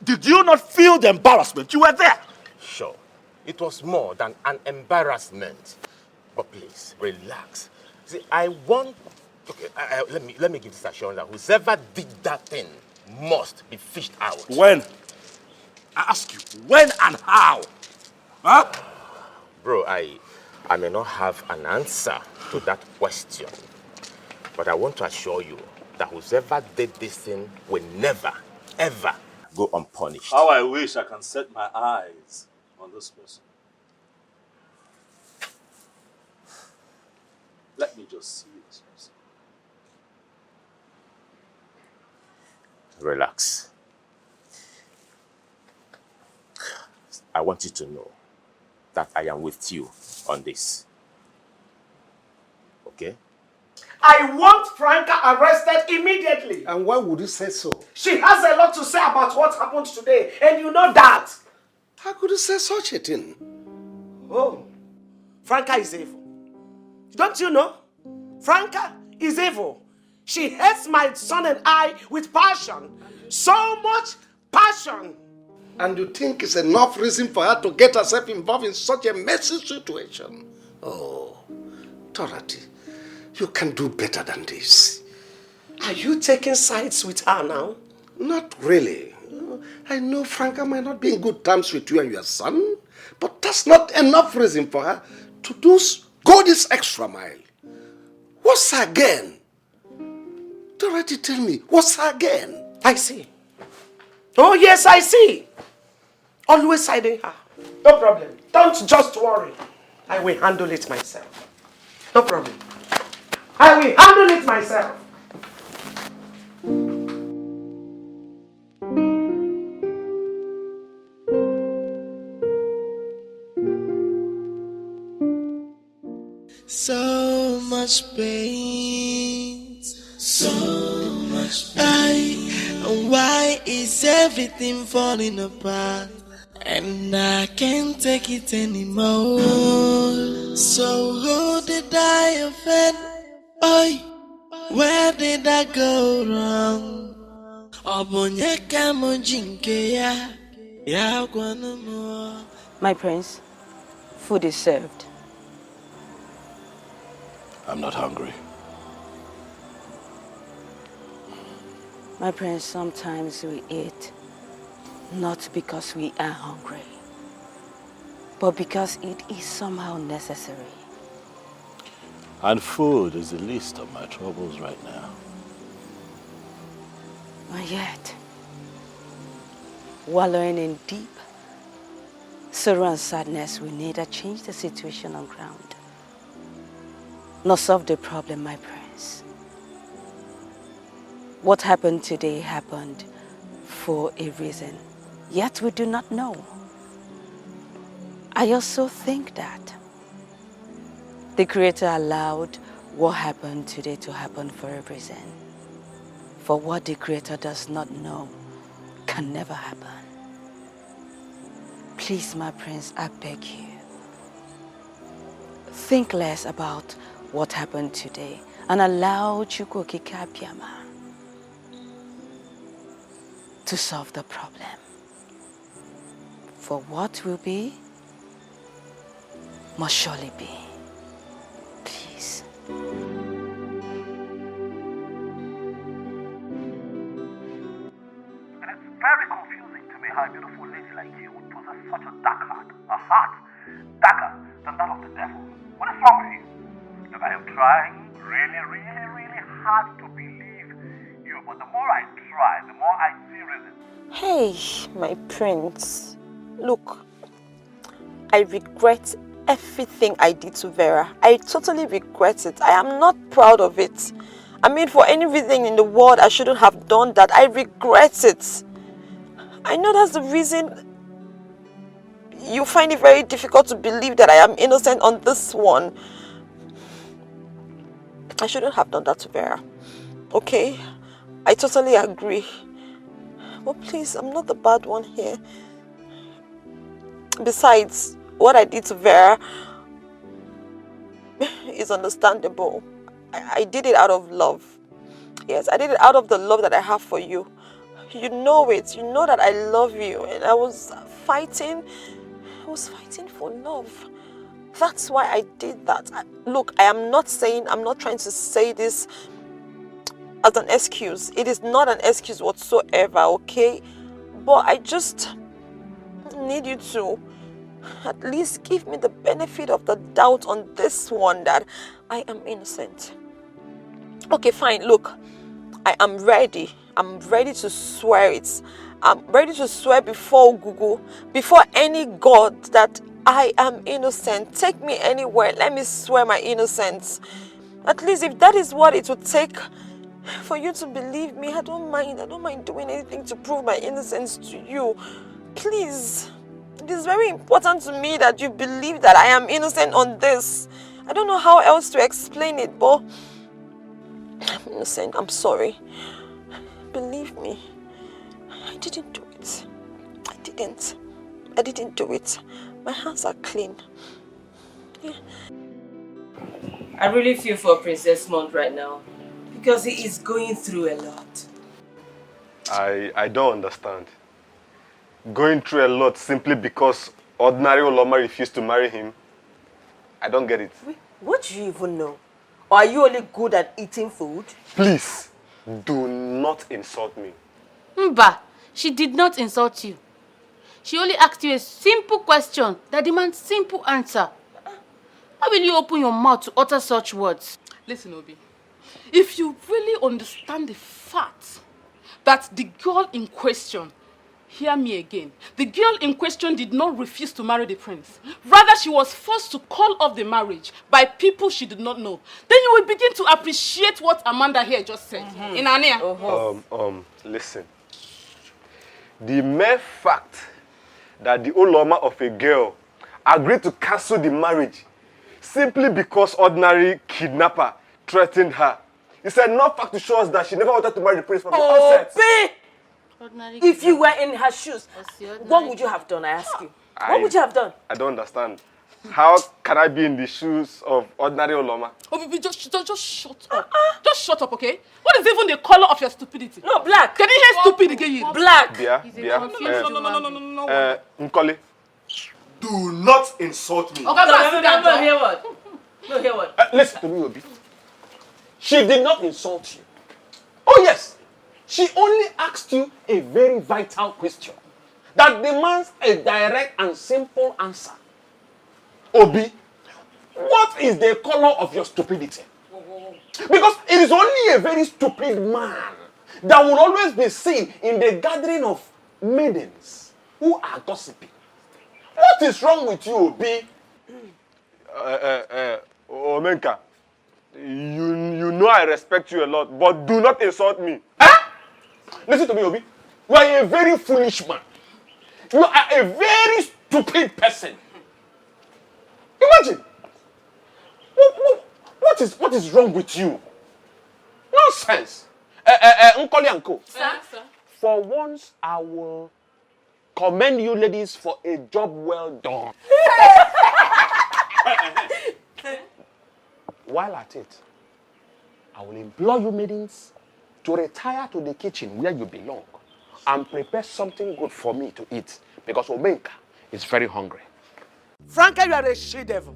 Did you not feel the embarrassment? You were there. Sure. It was more than an embarrassment. But please, relax. See, I want... Okay, let me give this assurance that whoever did that thing must be fished out. When? I ask you, when and how? Huh? Bro, I may not have an answer to that question, but I want to assure you that whoever did this thing will never, ever go unpunished. How I wish I can set my eyes on this person. Let me just see this person. Relax. I want you to know that I am with you on this. Okay? I want Franca arrested immediately. And why would you say so? She has a lot to say about what happened today, and you know that. How could you say such a thing? Oh, Franca is evil. Don't you know? Franca is evil. She hates my son and I with passion. So much passion. And you think it's enough reason for her to get herself involved in such a messy situation? Oh, Dorothy, you can do better than this. Are you taking sides with her now? Not really. I know Franca might not be in good terms with you and your son, But that's not enough reason for her to go this extra mile. What's again? Dorothy, tell me, what's again? I see. Oh yes, I see. Always siding her. No problem. Don't just worry. I will handle it myself. No problem. I will handle it myself. So much pain, so much pain. And why is everything falling apart? And I can't take it anymore. So who did I offend? Oi, where did I go wrong? Obonyeka mojinke ya gwanumo. My prince, food is served. I'm not hungry. My prince, sometimes we eat not because we are hungry, but because it is somehow necessary. And food is the least of my troubles right now. And yet, wallowing in deep sorrow and sadness will neither change the situation on ground, nor solve the problem, my prince. What happened today happened for a reason, yet we do not know. I also think that the Creator allowed what happened today to happen for a reason. For what the Creator does not know can never happen. Please, my prince, I beg you, think less about what happened today and allow Chukwokike Abiyama to solve the problem. For what will be, must surely be. Please. Very confusing to me how a beautiful lady like you would possess such a dark heart. A heart darker than that of the devil. What is wrong with you? Look, I am trying really hard to believe you, but the more I try, the more I see reason. Hey, my prince. Look, I regret everything I did to Vera. I totally regret it. I am not proud of it. I mean, for any reason in the world, I shouldn't have done that. I regret it. I know that's the reason you find it very difficult to believe that I am innocent on this one. I shouldn't have done that to Vera. Okay? I totally agree. But please, I'm not the bad one here. Besides, what I did to Vera is understandable. I did it out of love. Yes, I did it out of the love that I have for you. You know it. You know that I love you. And I was fighting for love. That's why I did that. Look, I'm not trying to say this as an excuse. It is not an excuse whatsoever, okay? But I just need you to at least give me the benefit of the doubt on this one, that I am innocent. Okay, fine. Look, I am ready. I'm ready to swear it. I'm ready to swear before Google, before any God, that I am innocent. Take me anywhere. Let me swear my innocence. At least if that is what it would take for you to believe me, I don't mind. I don't mind doing anything to prove my innocence to you. Please. It is very important to me that you believe that I am innocent on this. I don't know how else to explain it, but I'm innocent. I'm sorry. Believe me. I didn't do it. I didn't do it. My hands are clean. Yeah. I really feel for Princess Mont right now, because he is going through a lot. I don't understand. Going through a lot simply because ordinary Oloma refused to marry him. I don't get it. Wait, what do you even know? Or are you only good at eating food? Please, do not insult me. Mba, she did not insult you. She only asked you a simple question that demands simple answer. How will you open your mouth to utter such words? Listen, Obi. If you really understand the fact that the girl in question, hear me again, the girl in question did not refuse to marry the prince. Rather, she was forced to call off the marriage by people she did not know. Then you will begin to appreciate what Amanda here just said. In Ania. Listen. The mere fact that the Oloma of a girl agreed to cancel the marriage simply because ordinary kidnapper threatened her is enough fact to show us that she never wanted to marry the prince from the outset. If you were in her shoes, what would you have done, I ask you? What would you have done? I don't understand. How can I be in the shoes of ordinary Oloma? Oh, baby, just shut up. Just shut up, okay? What is even the color of your stupidity? No, black. Can you hear stupid again? Black. Bia. Nkoli. Do not insult me. No, hear what? No, hear what? Listen to me, Obi. She did not insult you. Oh yes, she only asked you a very vital question that demands a direct and simple answer. Obi, what is the color of your stupidity? Because it is only a very stupid man that will always be seen in the gathering of maidens who are gossiping. What is wrong with you, Obi? Omenka, you know I respect you a lot, but do not insult me. Listen to me, Obi. You are a very foolish man. You are a very stupid person. Imagine. What is wrong with you? Nonsense. Nkoli Uncle. Sir? For once, I will commend you ladies for a job well done. While at it, I will implore you maidens to retire to the kitchen where you belong and prepare something good for me to eat because Omenka is very hungry. Frankly, you are a she-devil.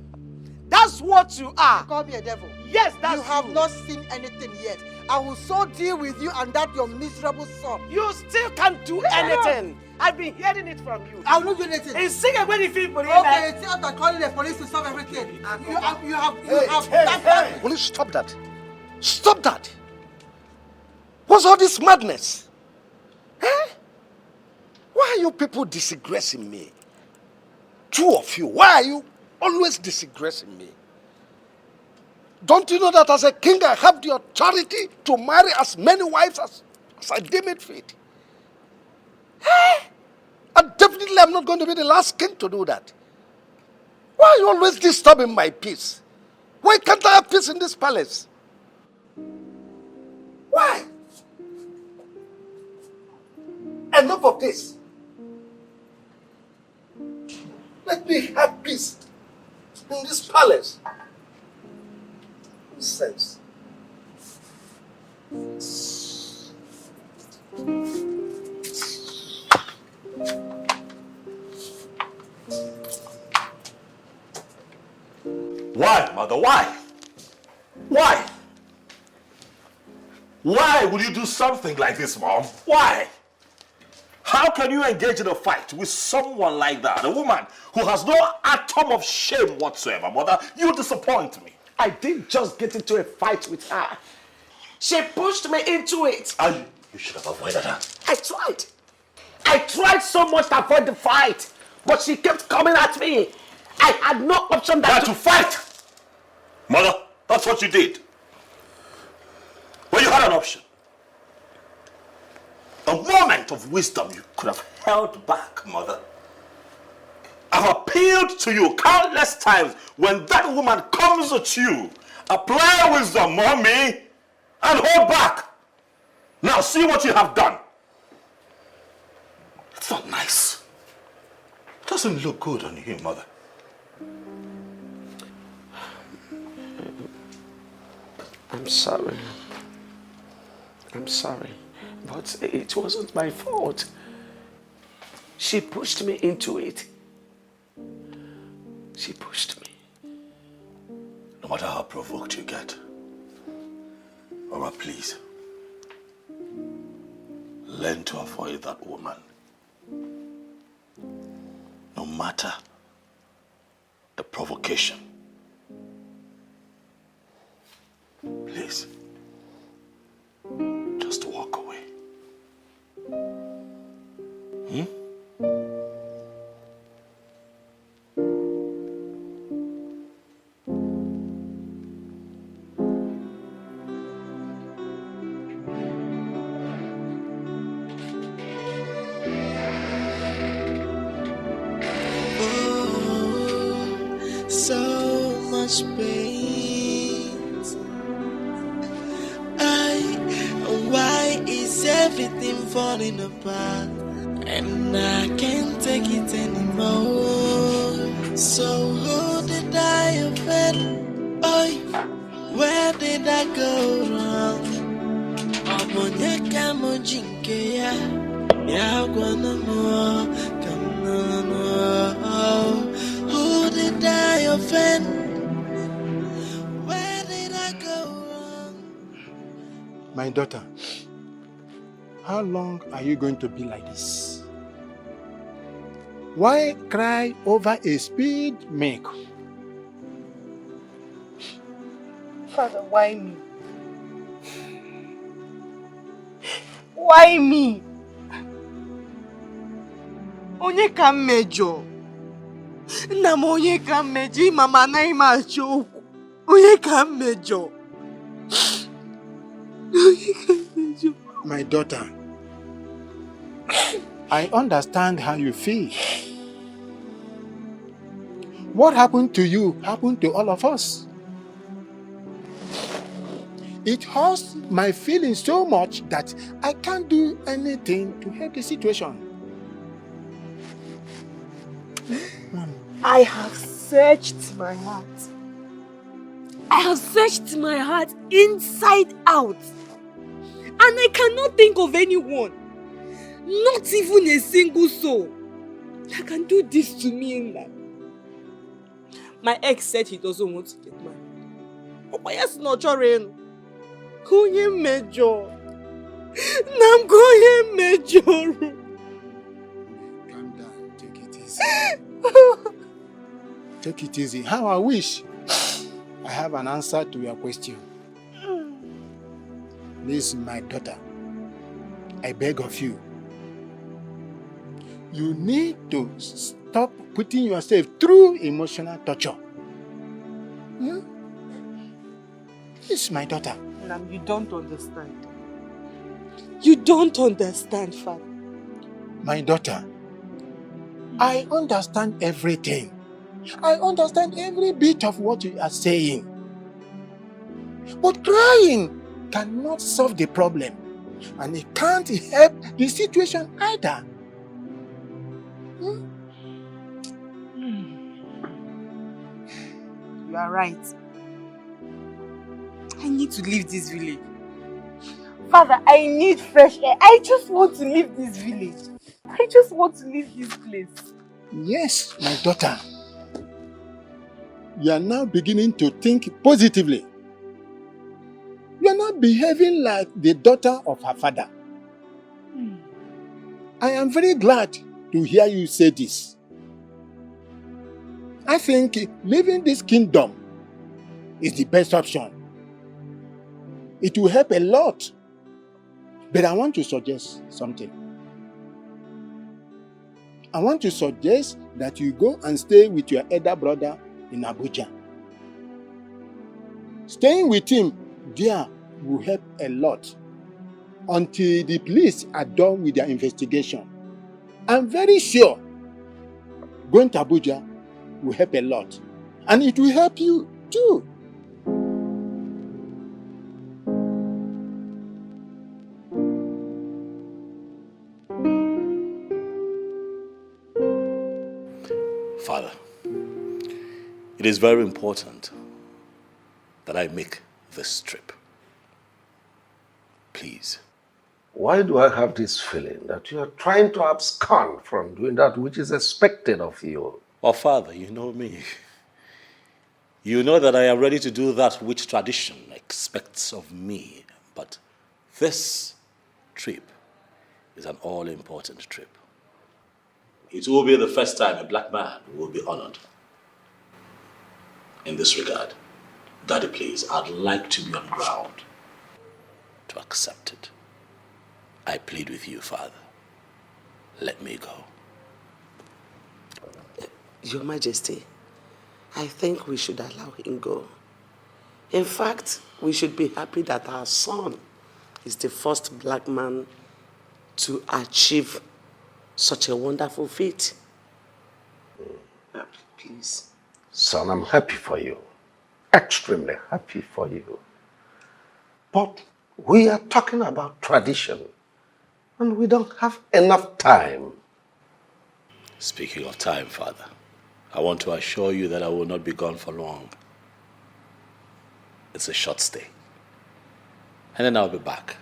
That's what you are. You call me a devil? Yes, that's You have not seen anything yet. I will so deal with you and that your miserable son. You still can't do anything. I've been hearing it from you. I will not do anything. It's sing when you feel police. Okay, it's after calling the police to solve everything. You have. Will you stop that? Stop that! What's all this madness? Eh? Why are you people disgracing me? Two of you, why are you always disgracing me? Don't you know that as a king I have the authority to marry as many wives as I deem it fit? Eh? And definitely I'm not going to be the last king to do that. Why are you always disturbing my peace? Why can't I have peace in this palace? Why? Enough of this. Let me have peace in this palace. Nonsense. Why, mother? Why? Why? Why would you do something like this, Mom? Why? How can you engage in a fight with someone like that? A woman who has no atom of shame whatsoever, Mother. You disappoint me. I didn't just get into a fight with her. She pushed me into it. And you should have avoided her. I tried. I tried so much to avoid the fight, but she kept coming at me. I had no option than to fight. Mother, that's what you did. Well, you had an option. A moment of wisdom you could have held back, Mother. I've appealed to you countless times. When that woman comes at you, apply wisdom, Mommy, and hold back. Now see what you have done. It's not nice. It doesn't look good on you, Mother. I'm sorry. I'm sorry. But it wasn't my fault. She pushed me into it. She pushed me. No matter how provoked you get, Mama, please, learn to avoid that woman. matter the provocation. Please, just walk away. So much pain. Why is everything falling apart? And I can't take it anymore. So who did I offend? Oh, where did I go wrong? Obonyeka mojinke ya, ya gwana mo, kamna mo. Who did I offend? Where did I go wrong? My daughter, how long are you going to be like this? Why cry over a spilled milk? Father, why me? Why me? Onye ka m mejọ? Nna m onye ka m mejọ? Mama anaghị m achọ okwu. Onye ka m mejọ? Onye ka m mejọ? My daughter, I understand how you feel. What happened to you happened to all of us. It hurts my feelings so much that I can't do anything to help the situation. I have searched my heart. I have searched my heart inside out. And I cannot think of anyone, not even a single soul, that can do this to me in life. My ex said he doesn't want to get married. Oh, yes, no, Chorin. Konye major. Nam konye major. Calm down, take it easy. Take it easy. How I wish I have an answer to your question. Listen, my daughter, I beg of you. You need to stop putting yourself through emotional torture. Yes, my daughter. Nam, you don't understand. You don't understand, Father. My daughter, I understand everything. I understand every bit of what you are saying. But crying cannot solve the problem. And it can't help the situation either. You are right. I need to leave this village. Father, I need fresh air. I just want to leave this village. I just want to leave this place. Yes, my daughter. You are now beginning to think positively. You are not behaving like the daughter of her father. I am very glad to hear you say this. I think leaving this kingdom is the best option. It will help a lot. But I want to suggest something. I want to suggest that you go and stay with your elder brother in Abuja. Staying with him there will help a lot until the police are done with their investigation. I'm very sure going to Abuja will help a lot. And it will help you too. Father, it is very important that I make this trip. Please. Why do I have this feeling that you are trying to abscond from doing that which is expected of you? Well, Father, you know me. You know that I am ready to do that which tradition expects of me. But this trip is an all-important trip. it will be the first time a black man will be honored. In this regard, Daddy, please, I'd like to be on ground to accept it. I plead with you, Father. Let me go. Your Majesty, I think we should allow him go. In fact, we should be happy that our son is the first black man to achieve such a wonderful feat. Please. Son, I'm happy for you. Extremely happy for you. But we are talking about tradition, and we don't have enough time. Speaking of time, Father, I want to assure you that I will not be gone for long. It's a short stay. And then I'll be back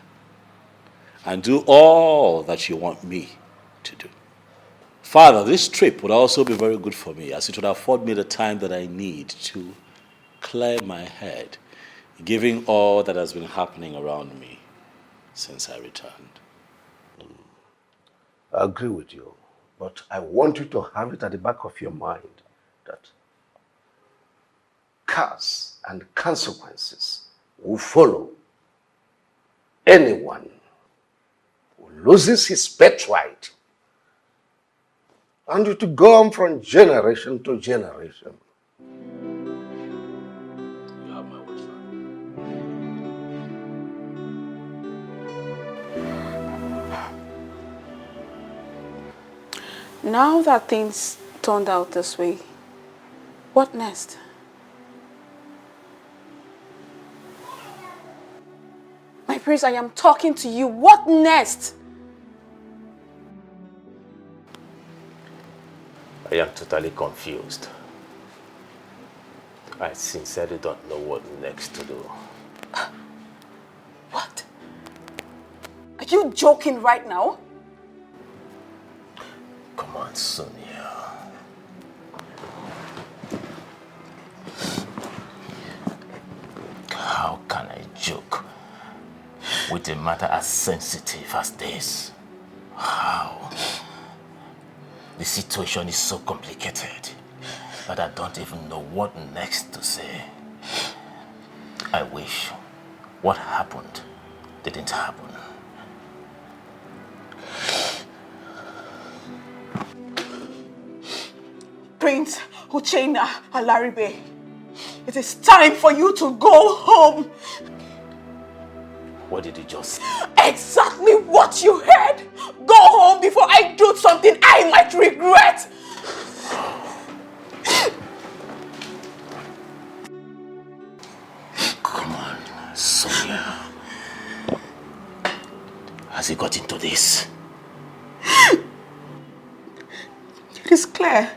and do all that you want me to do. Father, this trip would also be very good for me, as it would afford me the time that I need to clear my head, given all that has been happening around me since I returned. I agree with you, but I want you to have it at the back of your mind that curse and consequences will follow anyone who loses his birthright, and it will go on from generation to generation. You have my word, Father. Now that things turned out this way, what next? My prince, I am talking to you. What next? I am totally confused. I sincerely don't know what next to do. What? Are you joking right now? Come on, Sonia. How can I joke with a matter as sensitive as this? How? The situation is so complicated that I don't even know what next to say. I wish what happened didn't happen. Prince Uchenna Alaribe, it is time for you to go home. What did you just say? Exactly what you heard. Go home before I do something I might regret. Come on, Sonia. Has he got into this? It is clear.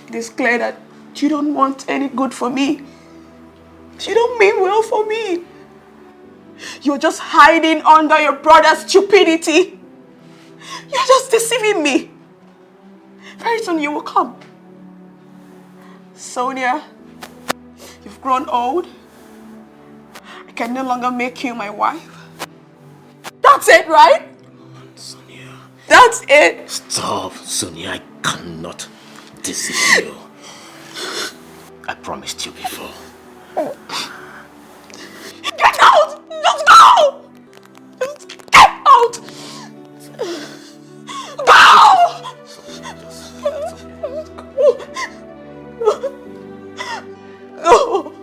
It is clear that you don't want any good for me. You don't mean well for me. You're just hiding under your brother's stupidity. You're just deceiving me. Very soon you will come. Sonia, you've grown old. I can no longer make you my wife. That's it, right? Sonia. That's it. Stop, Sonia. I cannot deceive you. I promised you before. Get out! Just go! Just get out! Go! Go!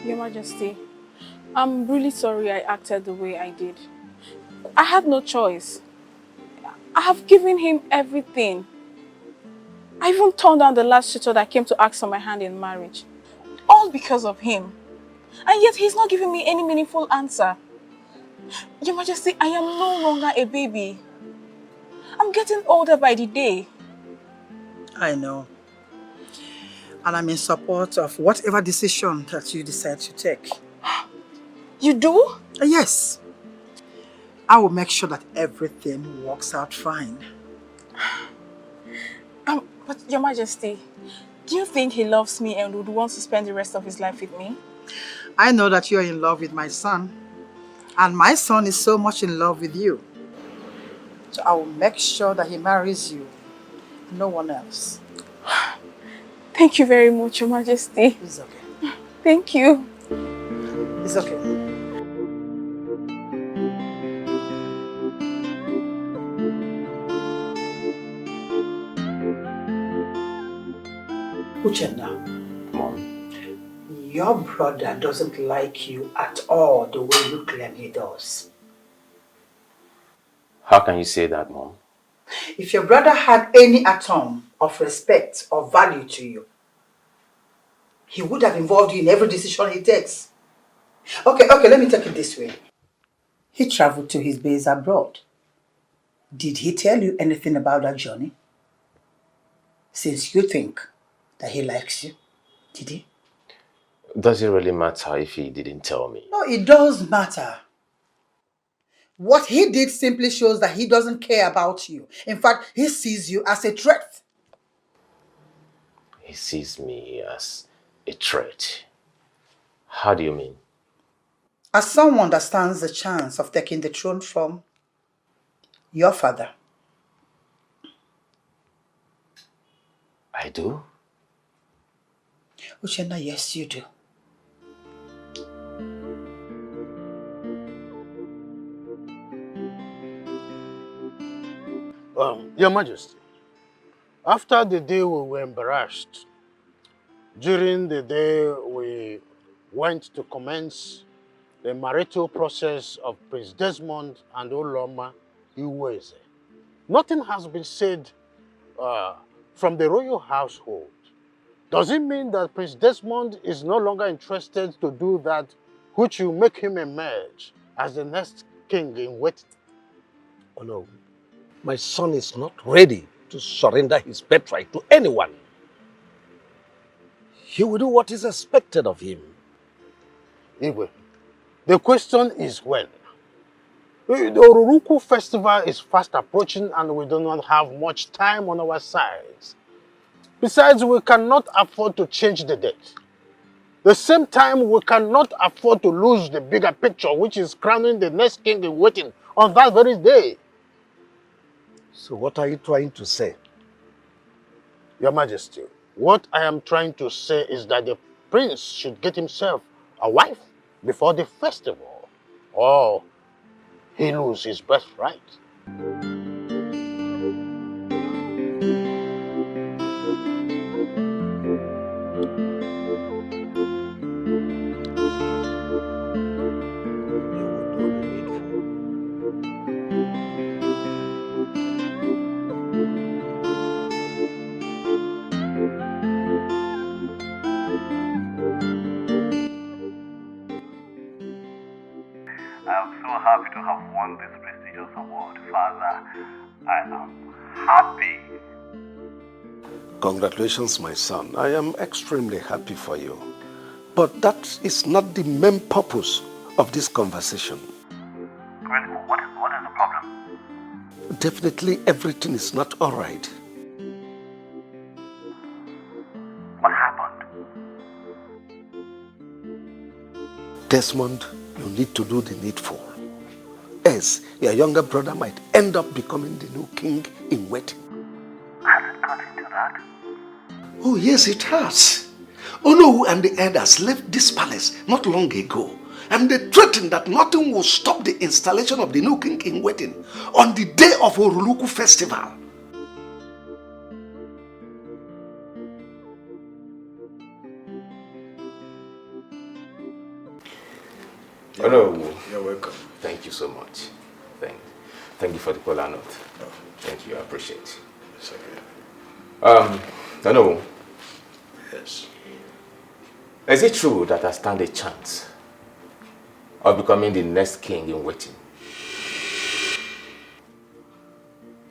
Your Majesty, I'm really sorry I acted the way I did. I had no choice. I have given him everything. I even turned down the last suitor that came to ask for my hand in marriage. All because of him. And yet he's not giving me any meaningful answer. Your Majesty, I am no longer a baby. I'm getting older by the day. I know. And I'm in support of whatever decision that you decide to take. You do? Yes. I will make sure that everything works out fine. But Your Majesty, do you think he loves me and would want to spend the rest of his life with me? I know that you're in love with my son. And my son is so much in love with you. So I will make sure that he marries you. No one else. Thank you very much, Your Majesty. It's okay. Thank you. It's okay. Uchenna, Mom, your brother doesn't like you at all the way you claim he does. how can you say that, Mom? If your brother had any atom of respect or value to you, he would have involved you in every decision he takes. Okay, let me take it this way. He traveled to his base abroad. Did he tell you anything about that journey? Since you think that he likes you, did he? Does it really matter if he didn't tell me? No, it does matter. What he did simply shows that he doesn't care about you. In fact, he sees you as a threat. He sees me as a threat. How do you mean? As someone that stands the chance of taking the throne from your father. I do? Uchenna, yes, you do. Your Majesty, after the day we were embarrassed, during the day we went to commence the marital process of Prince Desmond and Oloma Iweze, nothing has been said from the royal household. Does it mean that Prince Desmond is no longer interested to do that which will make him emerge as the next king in waiting? Oh no, my son is not ready to surrender his birthright to anyone. He will do what is expected of him. Igwe, the question is when. The Oruruku festival is fast approaching and we do not have much time on our sides. Besides, we cannot afford to change the date. The same time, we cannot afford to lose the bigger picture, which is crowning the next king in waiting on that very day. So what are you trying to say? Your Majesty, what I am trying to say is that the prince should get himself a wife before the festival, or he loses his birthright. I'm so happy to have won this prestigious award, Father. I am happy. Congratulations, my son. I am extremely happy for you. But that is not the main purpose of this conversation. Really, what is the problem? Definitely everything is not all right. What happened? Desmond, you need to do the needful. Else, your younger brother might end up becoming the new king in waiting. Has it got into that? Oh, yes, it has. Onowu and the elders left this palace not long ago, and they threatened that nothing will stop the installation of the new king in waiting on the day of Oruluku festival. Hello. You're welcome. Thank you so much. Thanks. Thank you for the caller note. Thank you, I appreciate it. It's okay. I know. Yes. Is it true that I stand a chance of becoming the next king in waiting?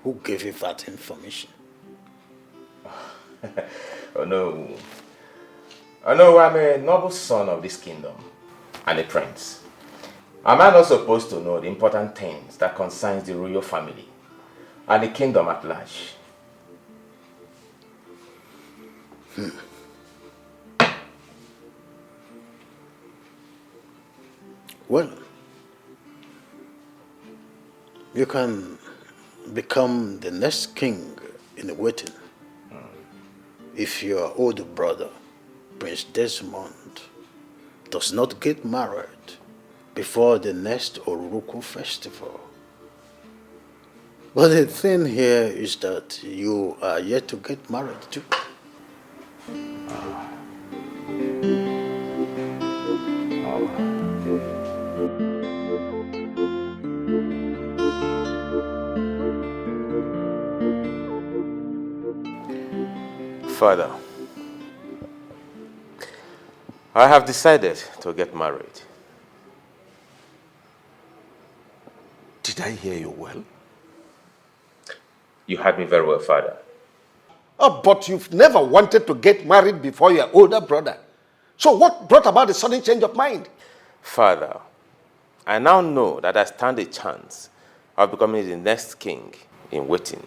Who gave you that information? Oh no. I know I'm a noble son of this kingdom and a prince. Am I not supposed to know the important things that concerns the royal family and the kingdom at large? Well, you can become the next king in waiting if your older brother, Prince Desmond, does not get married before the next Oruku festival. But the thing here is that you are yet to get married too. Father, I have decided to get married. Did I hear you well? You heard me very well, Father. Oh, but you've never wanted to get married before your older brother. So what brought about the sudden change of mind? Father, I now know that I stand a chance of becoming the next king in waiting.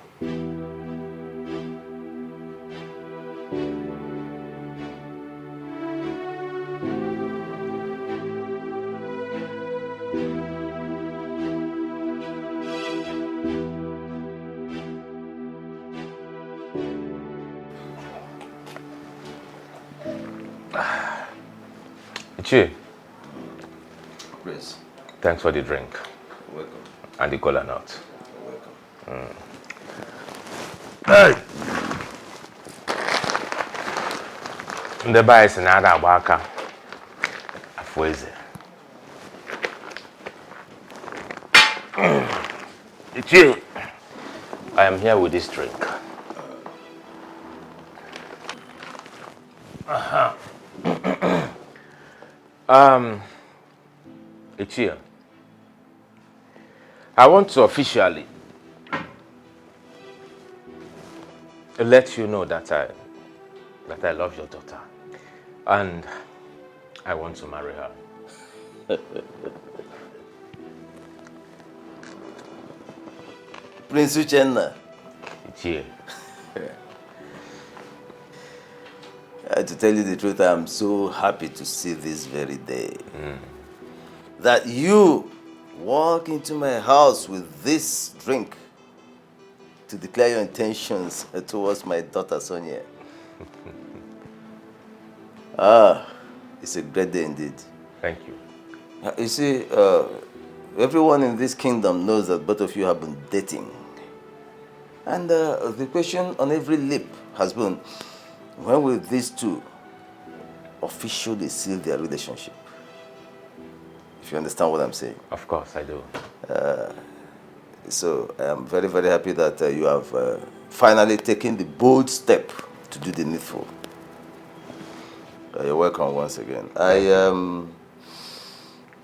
Ichi. Please. Thanks for the drink. You're welcome. And the cola nut. You're welcome. Hey! The buy is another waka. Afweze. Ichi. I am here with this drink. Ichi. I want to officially let you know that I love your daughter and I want to marry her. Prince Uchenna. Ichi. To tell you the truth, I'm so happy to see this very day. That you walk into my house with this drink to declare your intentions towards my daughter Sonia. It's a great day indeed. Thank you. You see, everyone in this kingdom knows that both of you have been dating. And the question on every lip has been, when will these two officially seal their relationship? If you understand what I'm saying. Of course, I do. So I am very, very happy that you have finally taken the bold step to do the needful. You're welcome once again. I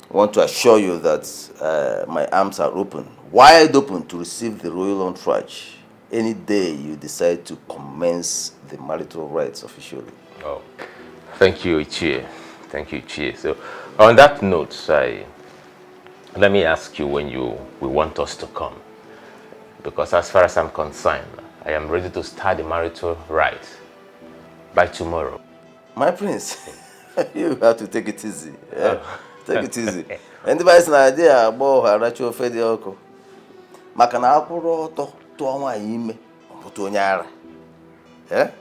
want to assure you that my arms are open, wide open to receive the royal entourage any day you decide to commence the marital rites officially. Oh, thank you, Ichie. Thank you, Ichie. So, on that note, let me ask you when you want us to come. Because as far as I'm concerned, I am ready to start the marital rites by tomorrow. My prince, you have to take it easy. Yeah? Take it easy. Anybody's an idea about her ritual fedioko. Makana apuro to ime to nyara. Yeah?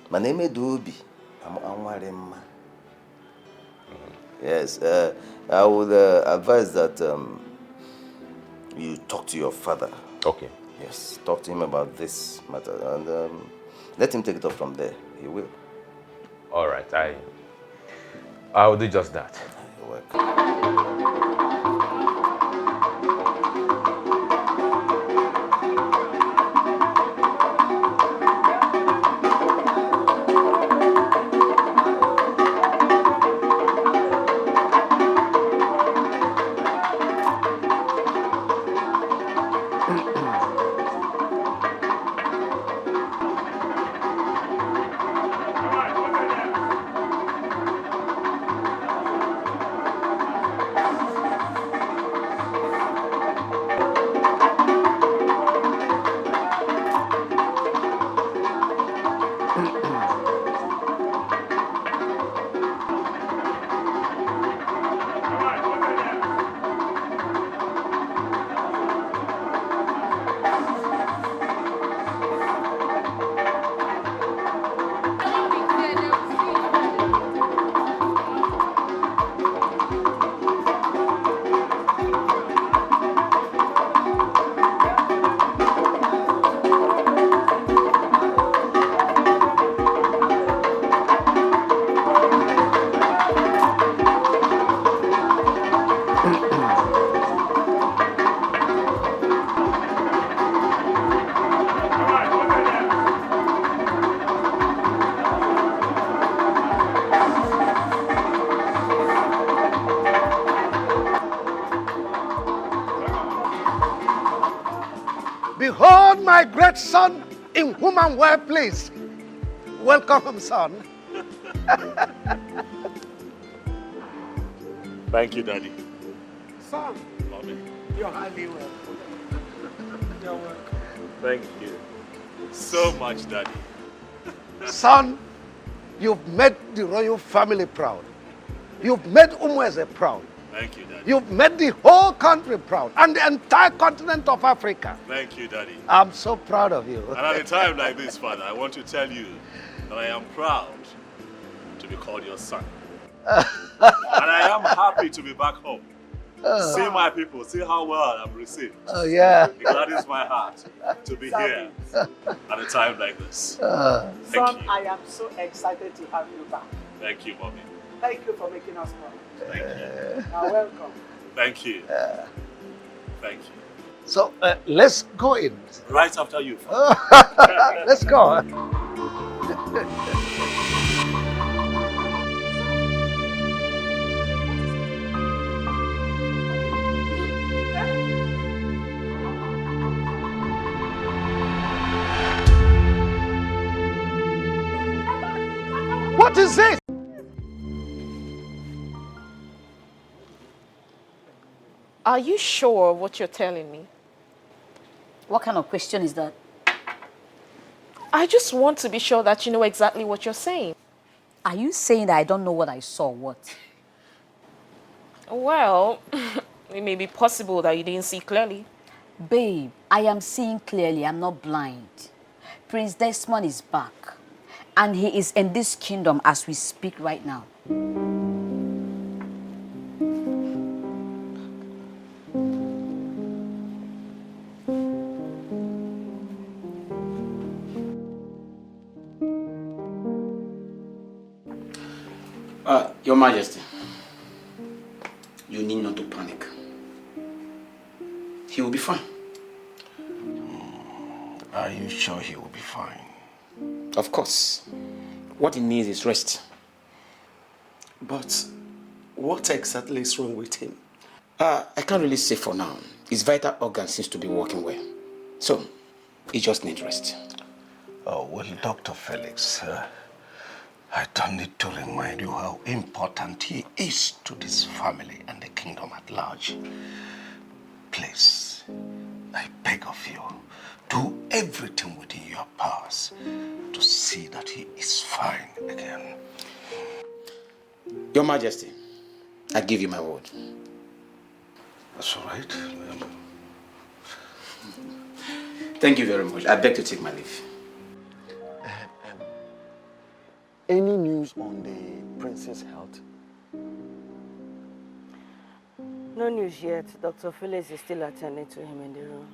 My name is Dubi. I'm Yes, I would advise that you talk to your father. Okay. Yes, talk to him about this matter and let him take it up from there. He will. All right, I will do just that. You're welcome. Behold my great son in whom I'm well pleased. Welcome him, son. Thank you, Daddy. Son, Mommy. you're highly welcome. You're welcome. Thank you so much, Daddy. Son, you've made the royal family proud. You've made Umweze proud. Thank you, Daddy. You've made the whole country proud and the entire continent of Africa. Thank you, Daddy. I'm so proud of you. And at a time like this, Father, I want to tell you that I am proud to be called your son. And I am happy to be back home. See my people, see how well I'm received. Oh, yeah. It gladdens my heart to be here at a time like this. Thank Son, you. I am so excited to have you back. Thank you, Mommy. Thank you for making us proud. Thank you. Now, welcome. Thank you. Thank you. So let's go in. Right after you. Let's go. What is it? Are you sure of what you're telling me? What kind of question is that? I just want to be sure that you know exactly what you're saying. Are you saying that I don't know what I saw? What? Well, it may be possible that you didn't see clearly. Babe, I am seeing clearly. I'm not blind. Prince Desmond is back. And he is in this kingdom as we speak right now. Your Majesty, you need not to panic. He will be fine. Are you sure he will be fine? Of course. What he needs is rest. But what exactly is wrong with him? I can't really say for now. His vital organ seems to be working well. So, he just needs rest. Oh, well, Dr. Felix, I don't need to remind you how important he is to this family and the kingdom at large. Please, I beg of you, do everything within your powers to see that he is fine again. Your Majesty, I give you my word. That's all right. Thank you very much. I beg to take my leave. Any news on the prince's health? No news yet. Dr. Felix is still attending to him in the room.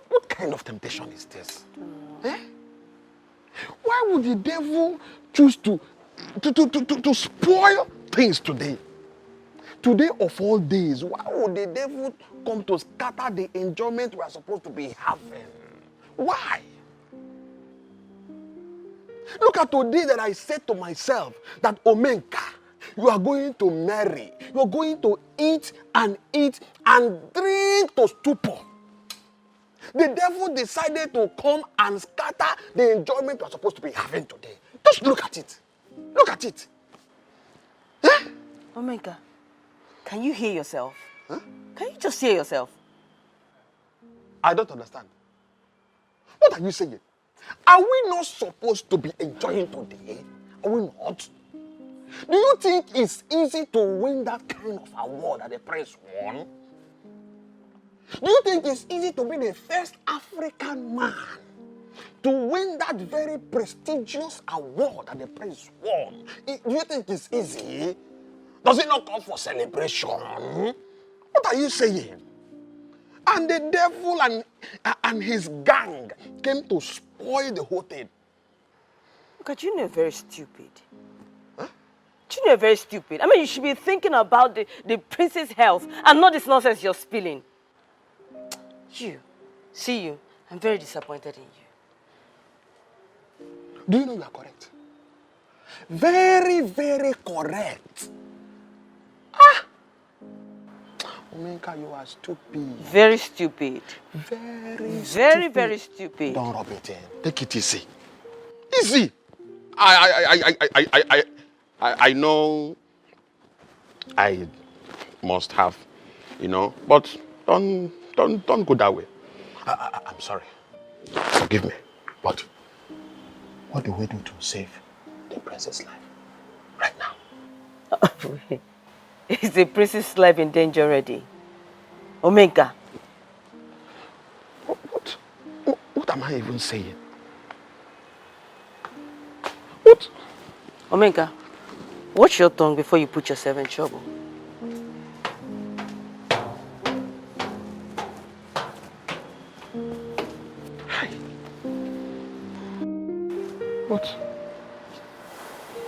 What kind of temptation is this? Eh? Why would the devil choose to spoil things today? Today of all days, why would the devil come to scatter the enjoyment we are supposed to be having? Why? Look at today that I said to myself that Omenka, you are going to marry. You are going to eat and drink to stupor. The devil decided to come and scatter the enjoyment you are supposed to be having today. Just look at it. Look at it. Eh? Omega, can you hear yourself? Huh? Can you just hear yourself? I don't understand. What are you saying? Are we not supposed to be enjoying today? Are we not? Do you think it's easy to win that kind of award that the prince won? Do you think it's easy to be the first African man to win that very prestigious award that the prince won? Do you think it's easy? Does it not come for celebration? What are you saying? And the devil and his gang came to spoil the whole thing. Look at you, you're very stupid. Huh? You're very stupid. I mean, you should be thinking about the prince's health and not this nonsense you're spilling. I'm very disappointed in you. Do you know you are correct? Very, very correct. Omenka, you are stupid. Very stupid. Very stupid. Don't rub it in. Take it easy. Easy. I know I must have, but don't go that way. I'm sorry. Forgive me. But what do we do to save the princess' life right now? Is the princess' life in danger already? Omenka. What am I even saying? What? Omenka, watch your tongue before you put yourself in trouble. What?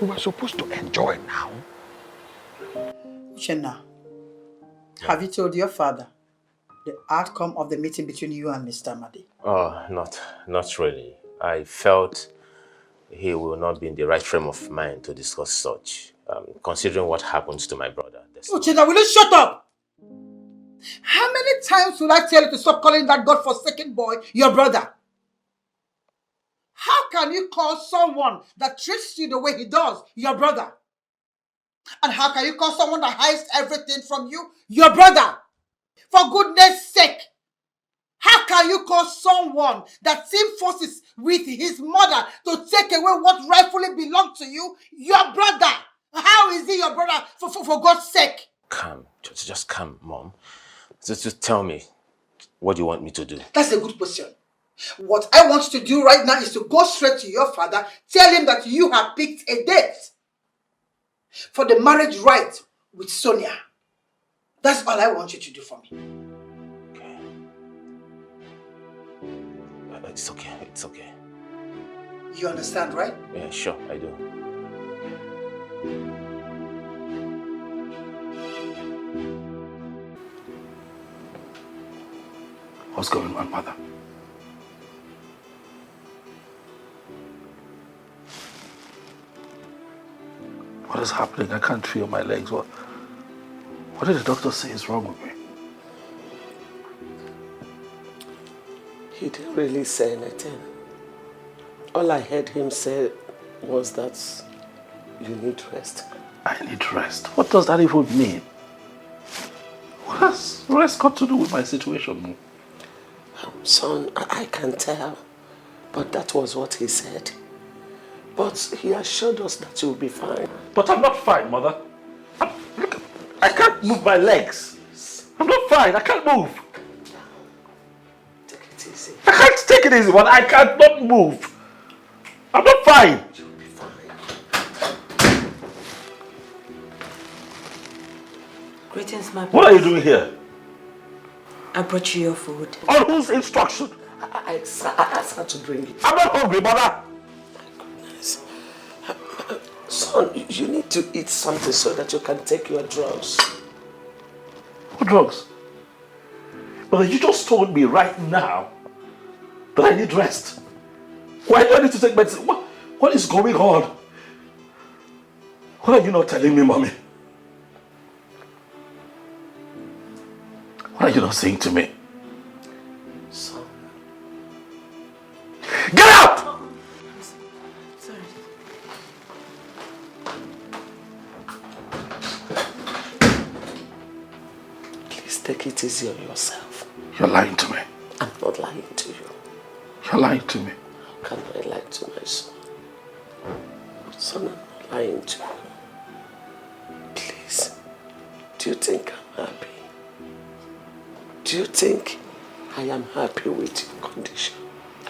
We were supposed to enjoy now. Uchenna, have you told your father the outcome of the meeting between you and Mr. Madi? Oh, not really. I felt he will not be in the right frame of mind to discuss such, considering what happens to my brother. Uchenna, will you shut up? How many times will I tell you to stop calling that God-forsaken boy your brother? How can you call someone that treats you the way he does your brother? And how can you call someone that hides everything from you your brother? For goodness sake, how can you call someone that team forces with his mother to take away what rightfully belongs to you your brother? How is he your brother, for God's sake? Calm. Just calm, Mom. Just tell me, what do you want me to do? That's a good question. What I want you to do right now is to go straight to your father, tell him that you have picked a date for the marriage rite with Sonia. That's all I want you to do for me. Okay. It's okay. You understand, right? Yeah, sure, I do. What's going on, Mother? What is happening? I can't feel my legs. What did the doctor say is wrong with me? He didn't really say anything. All I heard him say was that you need rest. I need rest? What does that even mean? What has rest got to do with my situation? Son, I can tell, but that was what he said. But he assured us that you'll be fine. But I'm not fine, Mother. Look, I can't move my legs. I'm not fine. I can't move. Take it easy. I can't take it easy, but I can't not move. I'm not fine. You'll be fine. Greetings, my What are you doing here? I brought you your food. On whose instruction? I asked her to bring it. I'm not hungry, Mother. Son, you need to eat something so that you can take your drugs. What drugs? Mother, you just told me right now that I need rest. Why do I need to take medicine? What is going on? What are you not telling me, Mommy? What are you not saying to me? Son. Get out! Sorry. Please take it easy on yourself. You're lying to me. I'm not lying to you. You're lying to me. How can I lie to my son? Son, I'm not lying to you. Please, do you think I'm happy? Do you think I am happy with your condition?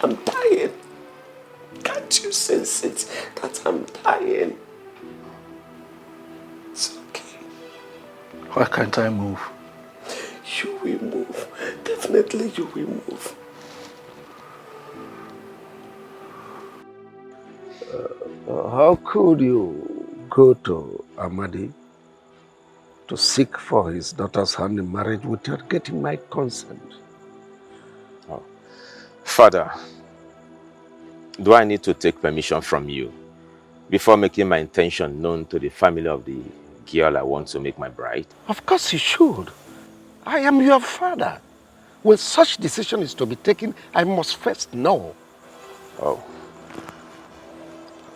I'm dying. Can't you sense it that I'm dying? It's okay. Why can't I move? You will move. Definitely you will move. How could you go to Amadi to seek for his daughter's hand in marriage without getting my consent? Oh. Father, do I need to take permission from you before making my intention known to the family of the girl I want to make my bride? Of course you should. I am your father. When such decision is to be taken, I must first know. Oh.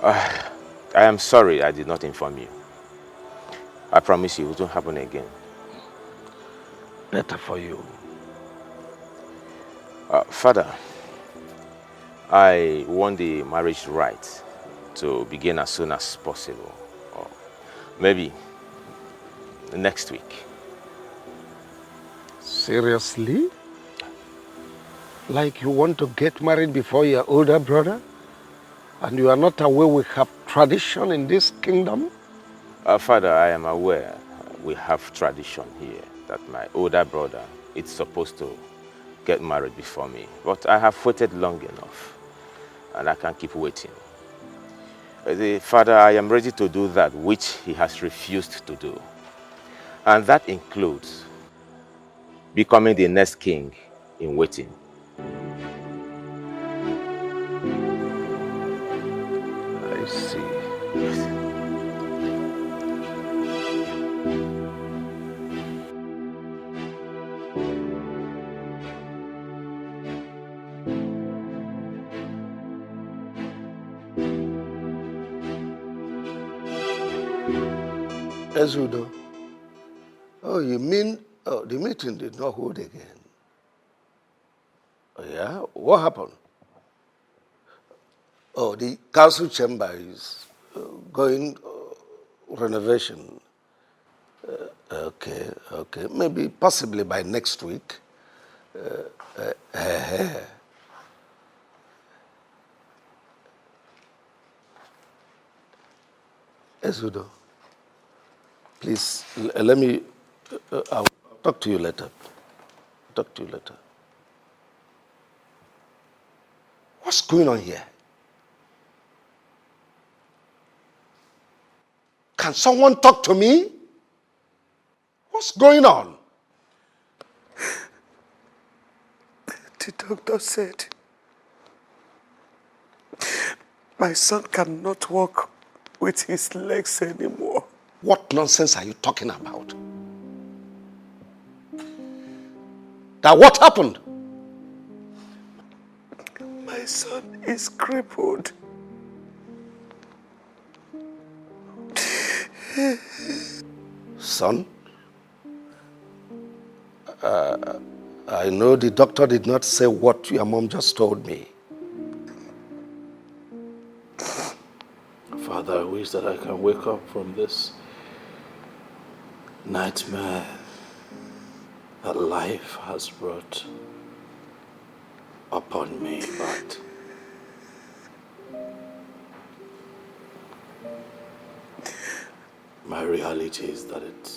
I am sorry I did not inform you. I promise you it won't happen again. Better for you. Father, I want the marriage right to begin as soon as possible. Or maybe next week. Seriously? Like you want to get married before your older brother? And you are not aware we have tradition in this kingdom? Father, I am aware we have tradition here that my older brother is supposed to get married before me. But I have waited long enough and I can't keep waiting. Father, I am ready to do that which he has refused to do. And that includes becoming the next king in waiting. I see. Yes. Ezudo. Oh, you mean the meeting did not hold again? Oh, yeah? What happened? Oh, the council chamber is going renovation. Okay. Maybe, possibly by next week. Ezudo, please, let me, I'll talk to you later. What's going on here? Can someone talk to me? What's going on? The doctor said my son cannot walk with his legs anymore. What nonsense are you talking about? Now what happened? My son is crippled. Son, I know the doctor did not say what your mom just told me. Father, I wish that I can wake up from this nightmare that life has brought upon me, but my reality is that it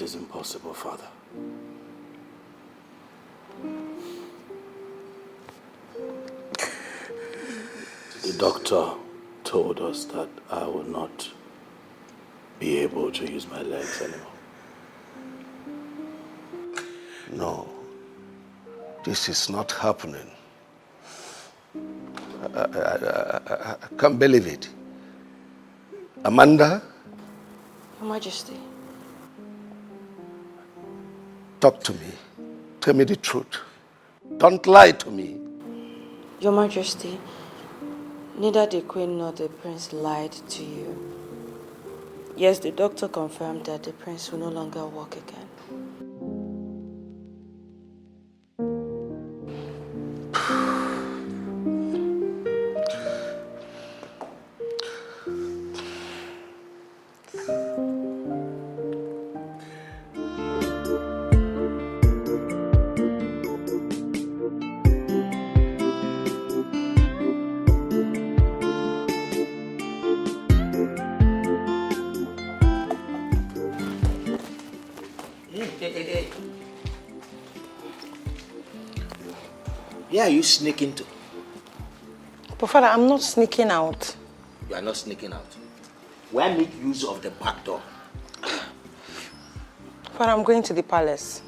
is impossible, Father. The doctor told us that I will not be able to use my legs anymore. No, this is not happening. I can't believe it. Amanda? Your Majesty. Talk to me. Tell me the truth. Don't lie to me. Your Majesty, neither the Queen nor the Prince lied to you. Yes, the doctor confirmed that the Prince will no longer walk again. Where are you sneaking to? But Father, I'm not sneaking out. You are not sneaking out. Why make use of the back door? Father, I'm going to the palace.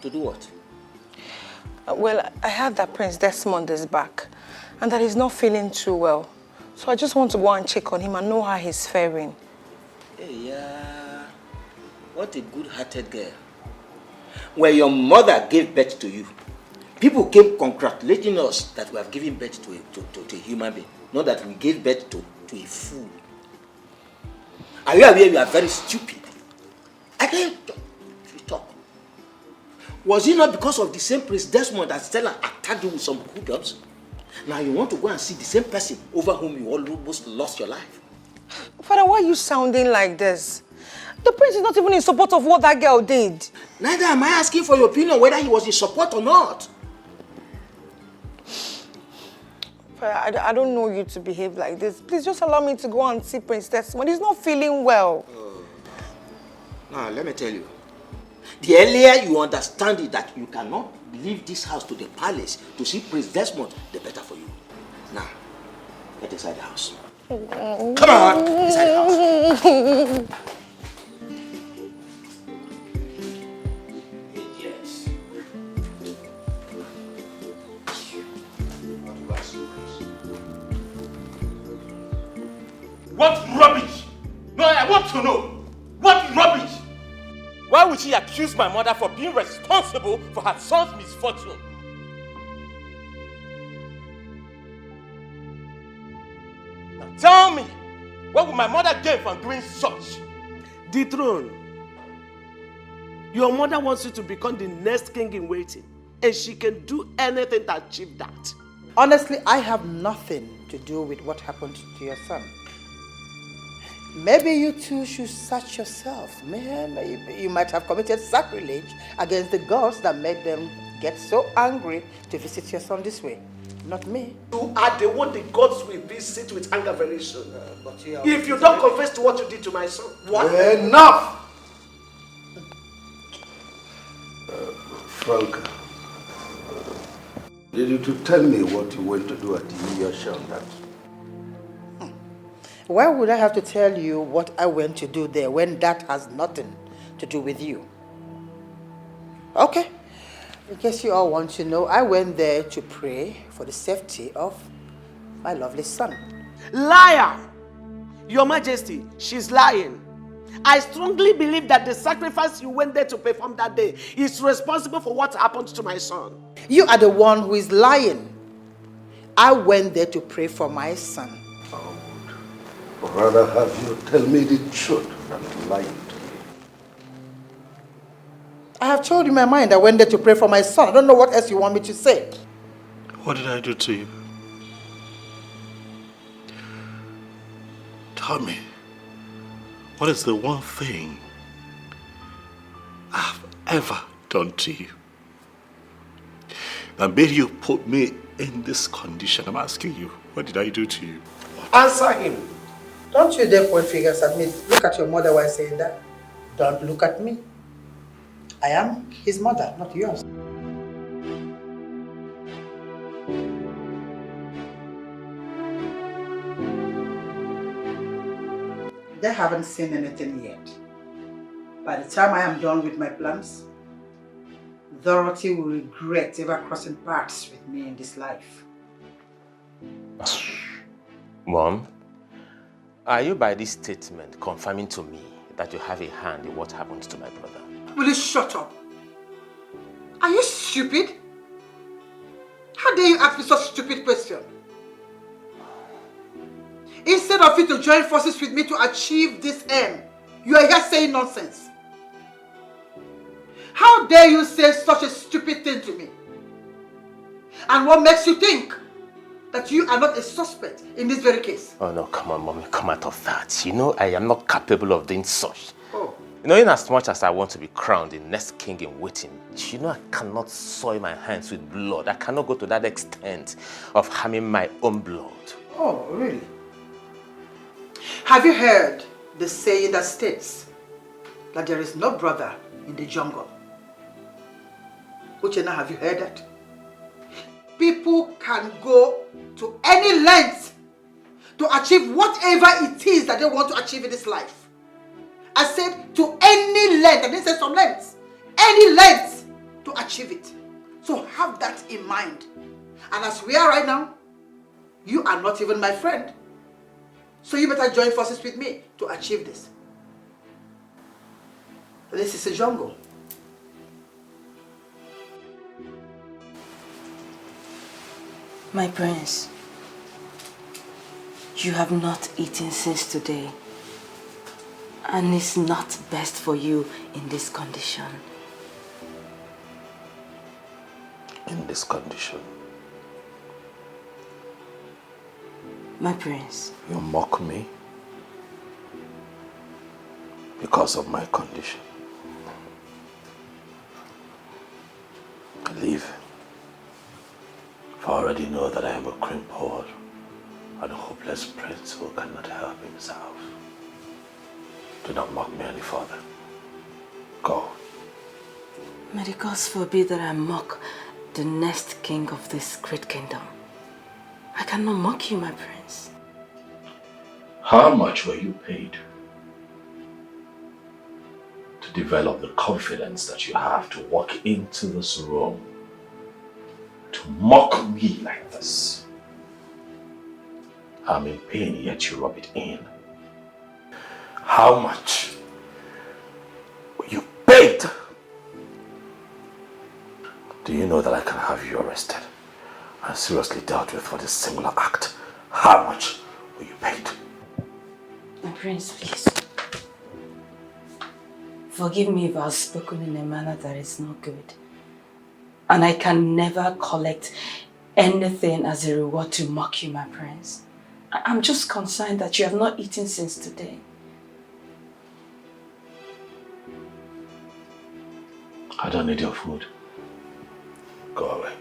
To do what? Well, I heard that Prince Desmond is back and that he's not feeling too well. So I just want to go and check on him and know how he's faring. Hey, yeah. What a good-hearted girl. When your mother gave birth to you, people came congratulating us that we have given birth to a human being, not that we gave birth to a fool. Are you aware you are very stupid? I can't talk. Was it not because of the same Prince Desmond that Stella attacked you with some good girls? Now you want to go and see the same person over whom you almost lost your life. Father, why are you sounding like this? The prince is not even in support of what that girl did. Neither am I asking for your opinion whether he was in support or not. Father, I don't know you to behave like this. Please just allow me to go and see Prince Desmond. He's not feeling well. Now, let me tell you. The earlier you understand it that you cannot leave this house to the palace to see Prince Desmond, the better for you. Now, get inside the house. Come on, inside the house. Yes. What rubbish? No, I want to know. What rubbish? Why would she accuse my mother for being responsible for her son's misfortune? Now tell me, what would my mother gain from doing such? The throne. Your mother wants you to become the next king in waiting, and she can do anything to achieve that. Honestly, I have nothing to do with what happened to your son. Maybe you two should search yourself, man. You might have committed sacrilege against the gods that made them get so angry to visit your son this way. Not me. You are the one the gods will visit with anger very soon. If you don't confess to what you did to my son. What? Enough! Franca, did you to tell me what you went to do at the New Year show that? Why would I have to tell you what I went to do there when that has nothing to do with you? Okay. I guess you all want to know. I went there to pray for the safety of my lovely son. Liar! Your Majesty, she's lying. I strongly believe that the sacrifice you went there to perform that day is responsible for what happened to my son. You are the one who is lying. I went there to pray for my son. Or rather have you tell me the truth than lying to me. I have told you my mind. I went there to pray for my son. I don't know what else you want me to say. What did I do to you? Tell me, what is the one thing I've ever done to you that made you put me in this condition? I'm asking you, what did I do to you? Answer him. Don't you dare point fingers at me. Look at your mother while saying that. Don't look at me. I am his mother, not yours. They haven't seen anything yet. By the time I am done with my plans, Dorothy will regret ever crossing paths with me in this life. Mom, are you by this statement confirming to me that you have a hand in what happened to my brother? Will you shut up? Are you stupid? How dare you ask me such a stupid question? Instead of you to join forces with me to achieve this aim, you are here saying nonsense. How dare you say such a stupid thing to me? And what makes you think that you are not a suspect in this very case? Oh no, come on, Mommy, come out of that. You know I am not capable of doing such. Oh. You know, in as much as I want to be crowned the next king in waiting, you know I cannot soil my hands with blood. I cannot go to that extent of harming my own blood. Oh, really? Have you heard the saying that states that there is no brother in the jungle? Uchenna, have you heard that? People can go to any length to achieve whatever it is that they want to achieve in this life. I said to any length. I didn't say some lengths. Any length to achieve it. So have that in mind. And as we are right now, you are not even my friend. So you better join forces with me to achieve this. This is a jungle. My prince, you have not eaten since today. And it's not best for you in this condition. In this condition? My prince. You mock me because of my condition. Leave. For I already know that I am a crippled and a hopeless prince who cannot help himself. Do not mock me any further. Go. May the gods forbid that I mock the next king of this great kingdom. I cannot mock you, my prince. How much were you paid to develop the confidence that you have to walk into this room to mock me like this? I'm in pain, yet you rub it in. How much were you paid? Do you know that I can have you arrested and seriously dealt with for this singular act? How much were you paid? My prince, please. Forgive me if I've spoken in a manner that is not good. And I can never collect anything as a reward to mock you, my prince. I'm just concerned that you have not eaten since today. I don't need your food. Go away.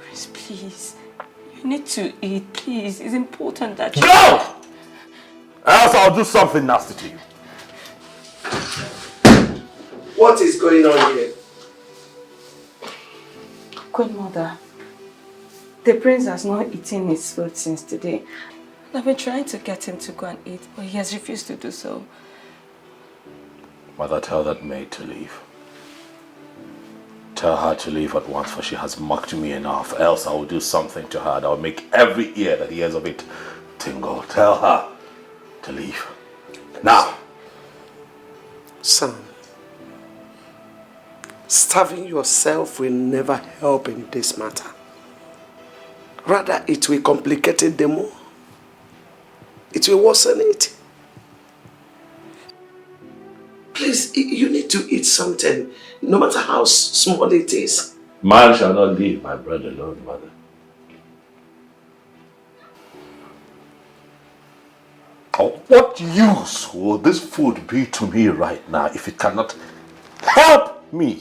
Prince, please. You need to eat, please. It's important that you... Go! Else I'll do something nasty to you. What is going on here? Queen Mother, the prince has not eaten his food since today. I've been trying to get him to go and eat, but he has refused to do so. Mother, tell that maid to leave. Tell her to leave at once, for she has mocked me enough. Else I will do something to her that will make every ear that hears of it tingle. Tell her to leave. Now. Son, starving yourself will never help in this matter. Rather, it will complicate it the more. It will worsen it. Please, you need to eat something, no matter how small it is. Man shall not leave my bread alone, mother. Of what use will this food be to me right now if it cannot help me?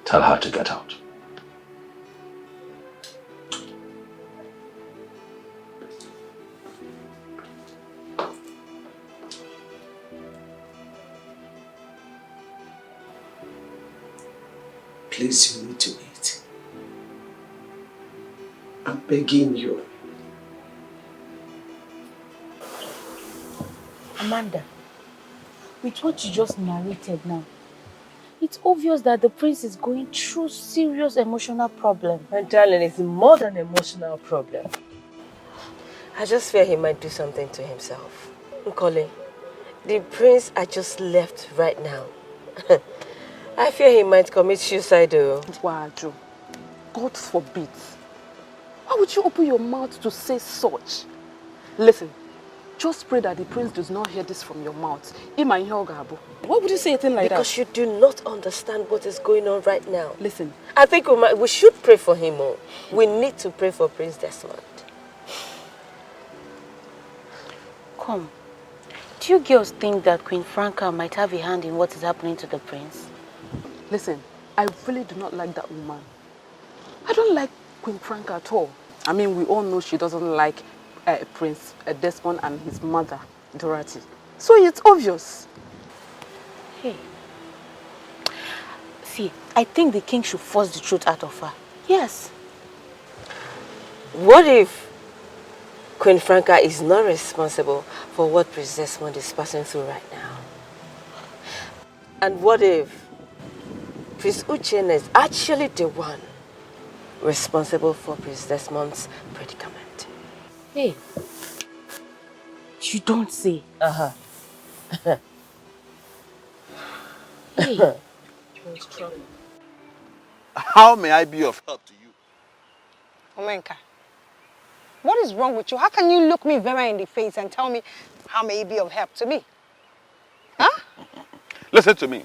Tell her to get out. Please, you need to eat. I'm begging you. Amanda, with what you just narrated now, it's obvious that the prince is going through serious emotional problem. My darling, it's more than an emotional problem. I just fear he might do something to himself. Nkole, the prince I just left right now. I fear he might commit suicide though. Waju, God forbid. Why would you open your mouth to say such? Listen, just pray that the prince does not hear this from your mouth. Why would you say a thing like that? Because you do not understand what is going on right now. Listen. I think we should pray for him more. We need to pray for Prince Desmond. Come, do you girls think that Queen Franca might have a hand in what is happening to the prince? Listen, I really do not like that woman. I don't like Queen Franca at all. I mean, we all know she doesn't like Prince Desmond and his mother, Dorothy. So it's obvious. Hey. See, I think the king should force the truth out of her. Yes. What if Queen Franca is not responsible for what Prince Desmond is passing through right now? And what if Prince Uchenna is actually the one responsible for Prince Desmond's predicament. Hey, you don't say. Hey, Prince Trouble. How may I be of help to you? Omenka, what is wrong with you? How can you look me very in the face and tell me how may it be of help to me? Huh? Listen to me.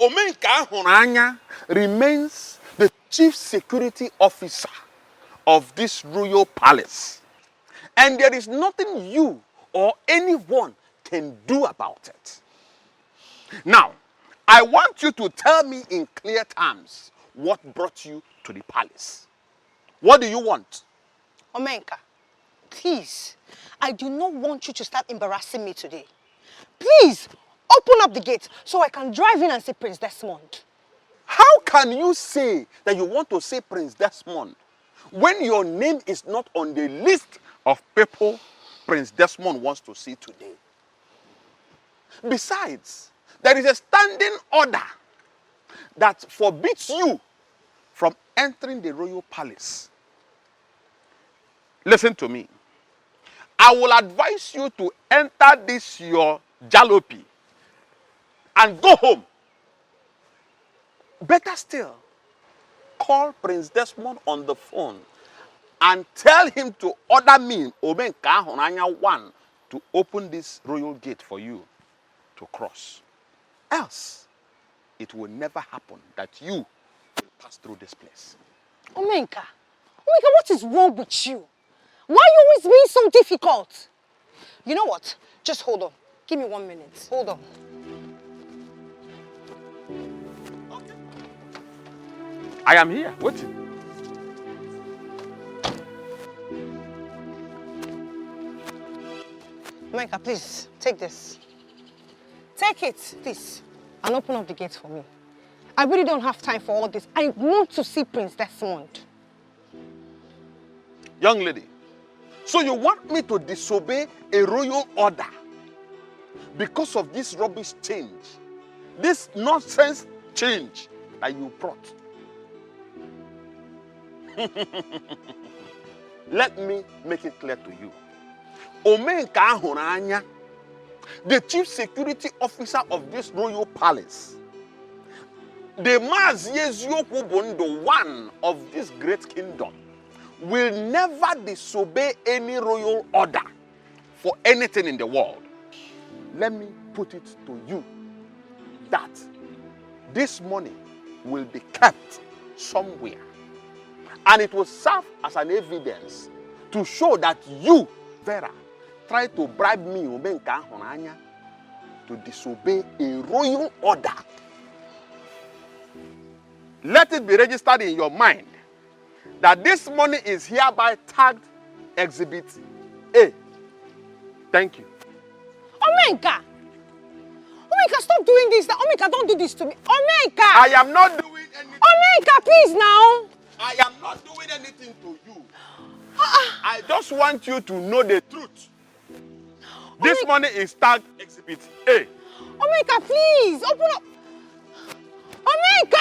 Omenka Honanya remains the chief security officer of this royal palace. And there is nothing you or anyone can do about it. Now, I want you to tell me in clear terms what brought you to the palace. What do you want? Omenka, please, I do not want you to start embarrassing me today. Please, open up the gate so I can drive in and see Prince Desmond. How can you say that you want to see Prince Desmond when your name is not on the list of people Prince Desmond wants to see today? Besides, there is a standing order that forbids you from entering the royal palace. Listen to me. I will advise you to enter this your jalopy and go home. Better still, call Prince Desmond on the phone and tell him to order me, Omenka Honanya 1, to open this royal gate for you to cross. Else, it will never happen that you will pass through this place. Omenka, what is wrong with you? Why are you always being so difficult? You know what? Just hold on. Give me 1 minute. Hold on. I am here, waiting. Omenka, please, take this. Take it, please, and open up the gate for me. I really don't have time for all this. I want to see Prince Desmond. Young lady, so you want me to disobey a royal order because of this rubbish change, this nonsense change that you brought? Let me make it clear to you. Omenka Honanya, the chief security officer of this royal palace, the the one of this great kingdom, will never disobey any royal order for anything in the world. Let me put it to you that this money will be kept somewhere, and it will serve as an evidence to show that you, Vera, tried to bribe me, Omenka Honanya, to disobey a royal order. Let it be registered in your mind that this money is hereby tagged Exhibit A. Thank you. Omenka! Omenka, stop doing this. Omenka, don't do this to me. Omenka! I am not doing anything. Omenka, please now. I am not doing anything to you. I just want you to know the truth. This money is tagged Exhibit A. Omenka, please, open up. Omenka!